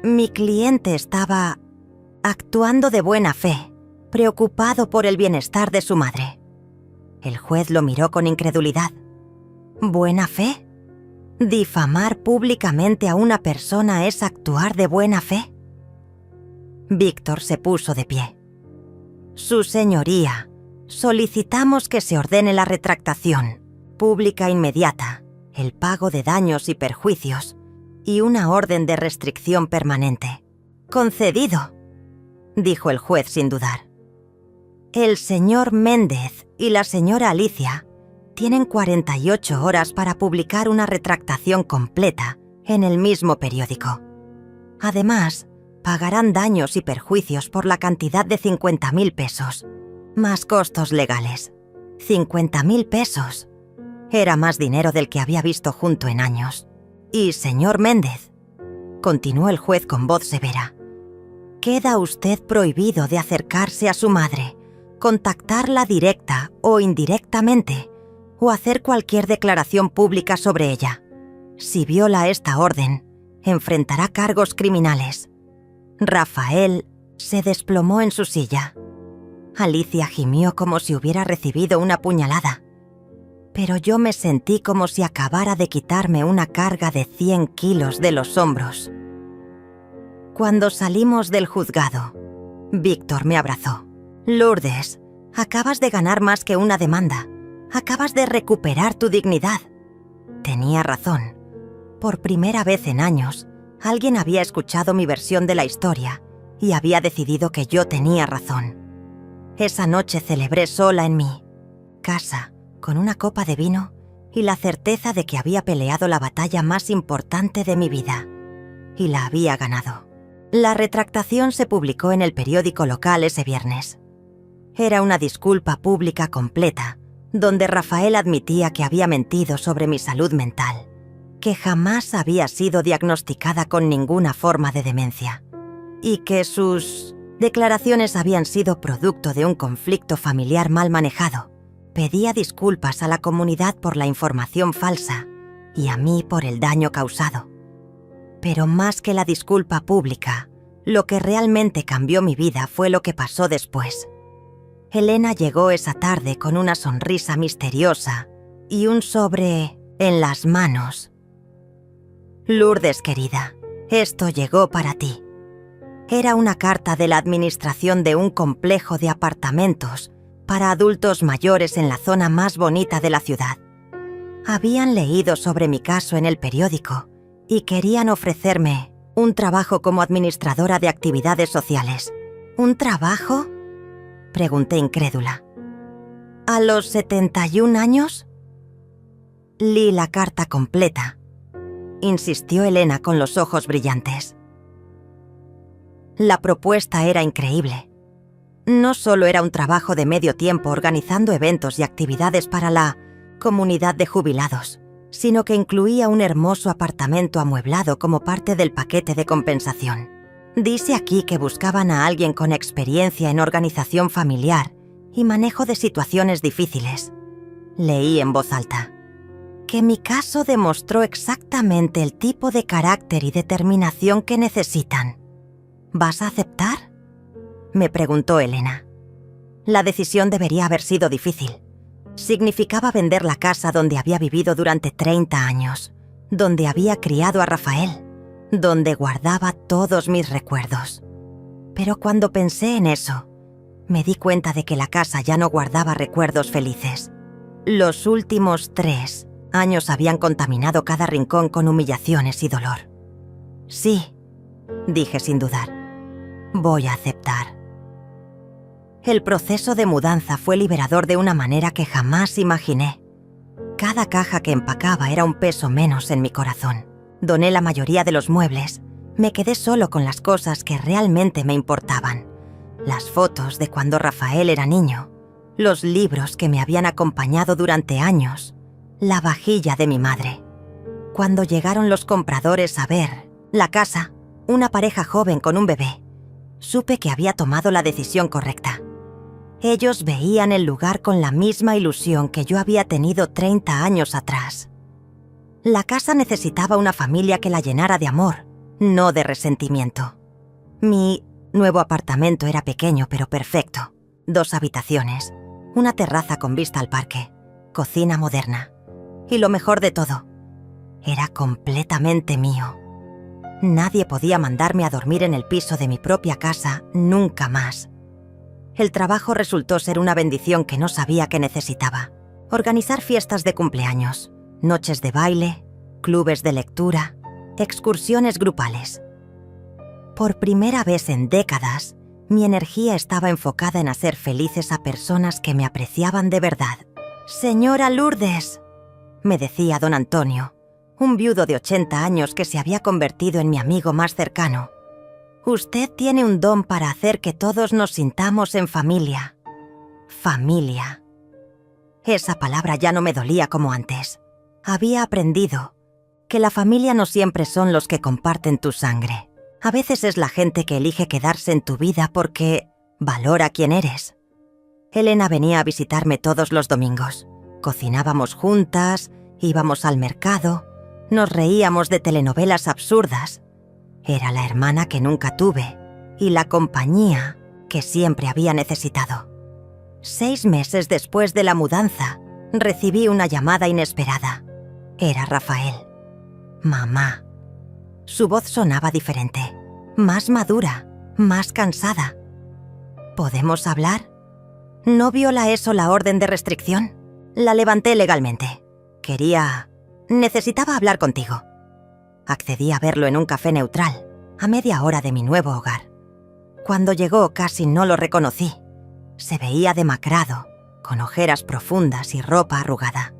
«mi cliente estaba actuando de buena fe, preocupado por el bienestar de su madre». El juez lo miró con incredulidad. ¿Buena fe? ¿Difamar públicamente a una persona es actuar de buena fe? Víctor se puso de pie. «Su señoría, solicitamos que se ordene la retractación pública inmediata, el pago de daños y perjuicios y una orden de restricción permanente». «Concedido», dijo el juez sin dudar. «El señor Méndez y la señora Alicia tienen 48 horas para publicar una retractación completa en el mismo periódico. Además, pagarán daños y perjuicios por la cantidad de 50.000 pesos, más costos legales. 50.000 pesos. Era más dinero del que había visto junto en años. Y, señor Méndez», continuó el juez con voz severa, «queda usted prohibido de acercarse a su madre, contactarla directa o indirectamente, o hacer cualquier declaración pública sobre ella. Si viola esta orden, enfrentará cargos criminales». Rafael se desplomó en su silla. Alicia gimió como si hubiera recibido una puñalada. Pero yo me sentí como si acabara de quitarme una carga de 100 kilos de los hombros. Cuando salimos del juzgado, Víctor me abrazó. «Lourdes, acabas de ganar más que una demanda. Acabas de recuperar tu dignidad». Tenía razón. Por primera vez en años, alguien había escuchado mi versión de la historia y había decidido que yo tenía razón. Esa noche celebré sola en mi casa, con una copa de vino y la certeza de que había peleado la batalla más importante de mi vida. Y la había ganado. La retractación se publicó en el periódico local ese viernes. Era una disculpa pública completa, donde Rafael admitía que había mentido sobre mi salud mental, que jamás había sido diagnosticada con ninguna forma de demencia, y que sus declaraciones habían sido producto de un conflicto familiar mal manejado. Pedía disculpas a la comunidad por la información falsa y a mí por el daño causado. Pero más que la disculpa pública, lo que realmente cambió mi vida fue lo que pasó después. Elena llegó esa tarde con una sonrisa misteriosa y un sobre en las manos. «Lourdes, querida, esto llegó para ti». Era una carta de la administración de un complejo de apartamentos para adultos mayores en la zona más bonita de la ciudad. Habían leído sobre mi caso en el periódico y querían ofrecerme un trabajo como administradora de actividades sociales. ¿Un trabajo?, pregunté incrédula. ¿A los 71 años? Leí la carta completa, insistió Elena con los ojos brillantes. La propuesta era increíble. No solo era un trabajo de medio tiempo organizando eventos y actividades para la comunidad de jubilados, sino que incluía un hermoso apartamento amueblado como parte del paquete de compensación. Dice aquí que buscaban a alguien con experiencia en organización familiar y manejo de situaciones difíciles. Leí en voz alta. Que mi caso demostró exactamente el tipo de carácter y determinación que necesitan. ¿Vas a aceptar?, me preguntó Elena. La decisión debería haber sido difícil. Significaba vender la casa donde había vivido durante 30 años, donde había criado a Rafael, donde guardaba todos mis recuerdos. Pero cuando pensé en eso, me di cuenta de que la casa ya no guardaba recuerdos felices. Los últimos 3 años habían contaminado cada rincón con humillaciones y dolor. Sí, dije sin dudar. Voy a aceptar. El proceso de mudanza fue liberador de una manera que jamás imaginé. Cada caja que empacaba era un peso menos en mi corazón. Doné la mayoría de los muebles. Me quedé solo con las cosas que realmente me importaban. Las fotos de cuando Rafael era niño, los libros que me habían acompañado durante años, la vajilla de mi madre. Cuando llegaron los compradores a ver la casa, una pareja joven con un bebé, supe que había tomado la decisión correcta. Ellos veían el lugar con la misma ilusión que yo había tenido 30 años atrás. La casa necesitaba una familia que la llenara de amor, no de resentimiento. Mi nuevo apartamento era pequeño pero perfecto. 2 habitaciones, una terraza con vista al parque, cocina moderna. Y lo mejor de todo, era completamente mío. Nadie podía mandarme a dormir en el piso de mi propia casa nunca más. El trabajo resultó ser una bendición que no sabía que necesitaba. Organizar fiestas de cumpleaños, noches de baile, clubes de lectura, excursiones grupales. Por primera vez en décadas, mi energía estaba enfocada en hacer felices a personas que me apreciaban de verdad. «Señora Lourdes», me decía don Antonio, un viudo de 80 años que se había convertido en mi amigo más cercano. «Usted tiene un don para hacer que todos nos sintamos en familia». Familia. Esa palabra ya no me dolía como antes. Había aprendido que la familia no siempre son los que comparten tu sangre. A veces es la gente que elige quedarse en tu vida porque valora quién eres. Elena venía a visitarme todos los domingos. Cocinábamos juntas, íbamos al mercado, nos reíamos de telenovelas absurdas. Era la hermana que nunca tuve y la compañía que siempre había necesitado. 6 meses después de la mudanza, recibí una llamada inesperada. Era Rafael. Mamá. Su voz sonaba diferente, más madura, más cansada. ¿Podemos hablar? ¿No viola eso la orden de restricción? La levanté legalmente. Necesitaba hablar contigo. Accedí a verlo en un café neutral, a media hora de mi nuevo hogar. Cuando llegó casi no lo reconocí. Se veía demacrado, con ojeras profundas y ropa arrugada.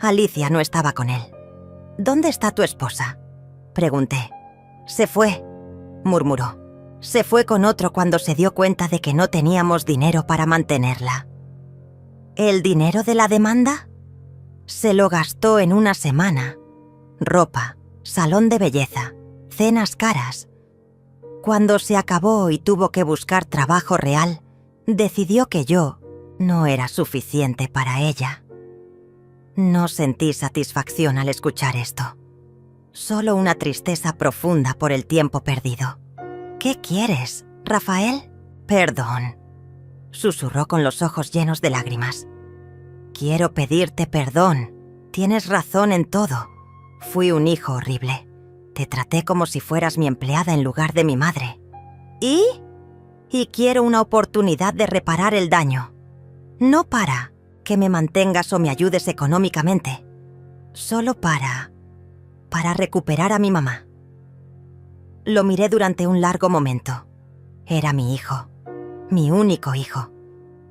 Alicia no estaba con él. «¿Dónde está tu esposa?», pregunté. «Se fue», murmuró. «Se fue con otro cuando se dio cuenta de que no teníamos dinero para mantenerla». «¿El dinero de la demanda?». «Se lo gastó en una semana. Ropa, salón de belleza, cenas caras. Cuando se acabó y tuvo que buscar trabajo real, decidió que yo no era suficiente para ella». No sentí satisfacción al escuchar esto. Solo una tristeza profunda por el tiempo perdido. «¿Qué quieres, Rafael?». «Perdón», susurró con los ojos llenos de lágrimas. «Quiero pedirte perdón. Tienes razón en todo. Fui un hijo horrible. Te traté como si fueras mi empleada en lugar de mi madre. ¿Y? Y quiero una oportunidad de reparar el daño. No para que me mantengas o me ayudes económicamente. Solo para recuperar a mi mamá». Lo miré durante un largo momento. Era mi hijo, mi único hijo,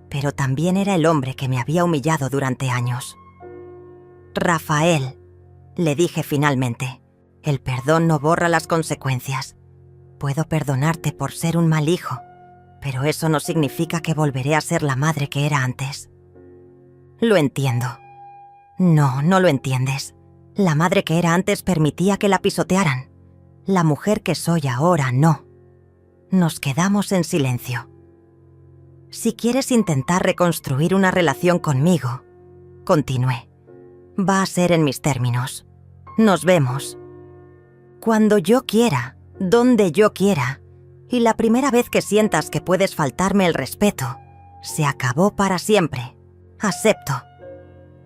pero también era el hombre que me había humillado durante años. «Rafael», le dije finalmente, «el perdón no borra las consecuencias. Puedo perdonarte por ser un mal hijo, pero eso no significa que volveré a ser la madre que era antes». «Lo entiendo». «No, no lo entiendes. La madre que era antes permitía que la pisotearan. La mujer que soy ahora no». Nos quedamos en silencio. «Si quieres intentar reconstruir una relación conmigo», continué, «va a ser en mis términos. Nos vemos cuando yo quiera, donde yo quiera, y la primera vez que sientas que puedes faltarme el respeto, Se acabó para siempre. Acepto,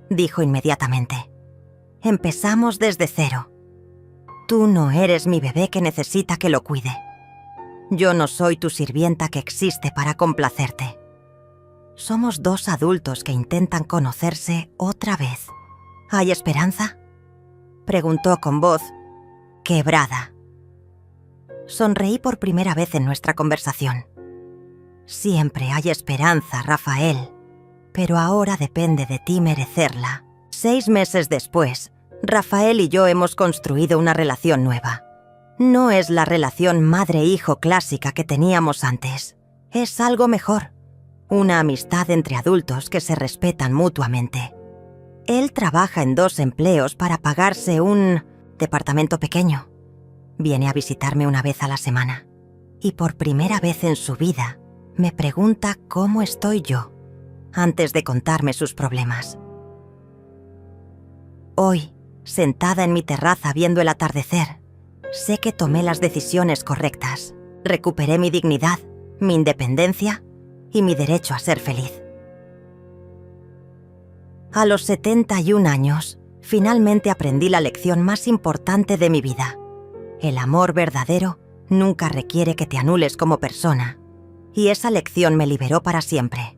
dijo inmediatamente. Empezamos desde cero. Tú no eres mi bebé que necesita que lo cuide. Yo no soy tu sirvienta que existe para complacerte. Somos dos adultos que intentan conocerse otra vez. ¿Hay esperanza?, preguntó con voz quebrada. Sonreí por primera vez en nuestra conversación. Siempre hay esperanza, Rafael, pero ahora depende de ti merecerla. 6 meses después, Rafael y yo hemos construido una relación nueva. No es la relación madre-hijo clásica que teníamos antes. Es algo mejor. Una amistad entre adultos que se respetan mutuamente. Él trabaja en 2 empleos para pagarse un departamento pequeño. Viene a visitarme una vez a la semana. Y por primera vez en su vida, me pregunta cómo estoy yo, antes de contarme sus problemas. Hoy, sentada en mi terraza viendo el atardecer, sé que tomé las decisiones correctas. Recuperé mi dignidad, mi independencia y mi derecho a ser feliz. A los 71 años, finalmente aprendí la lección más importante de mi vida. El amor verdadero nunca requiere que te anules como persona, y esa lección me liberó para siempre.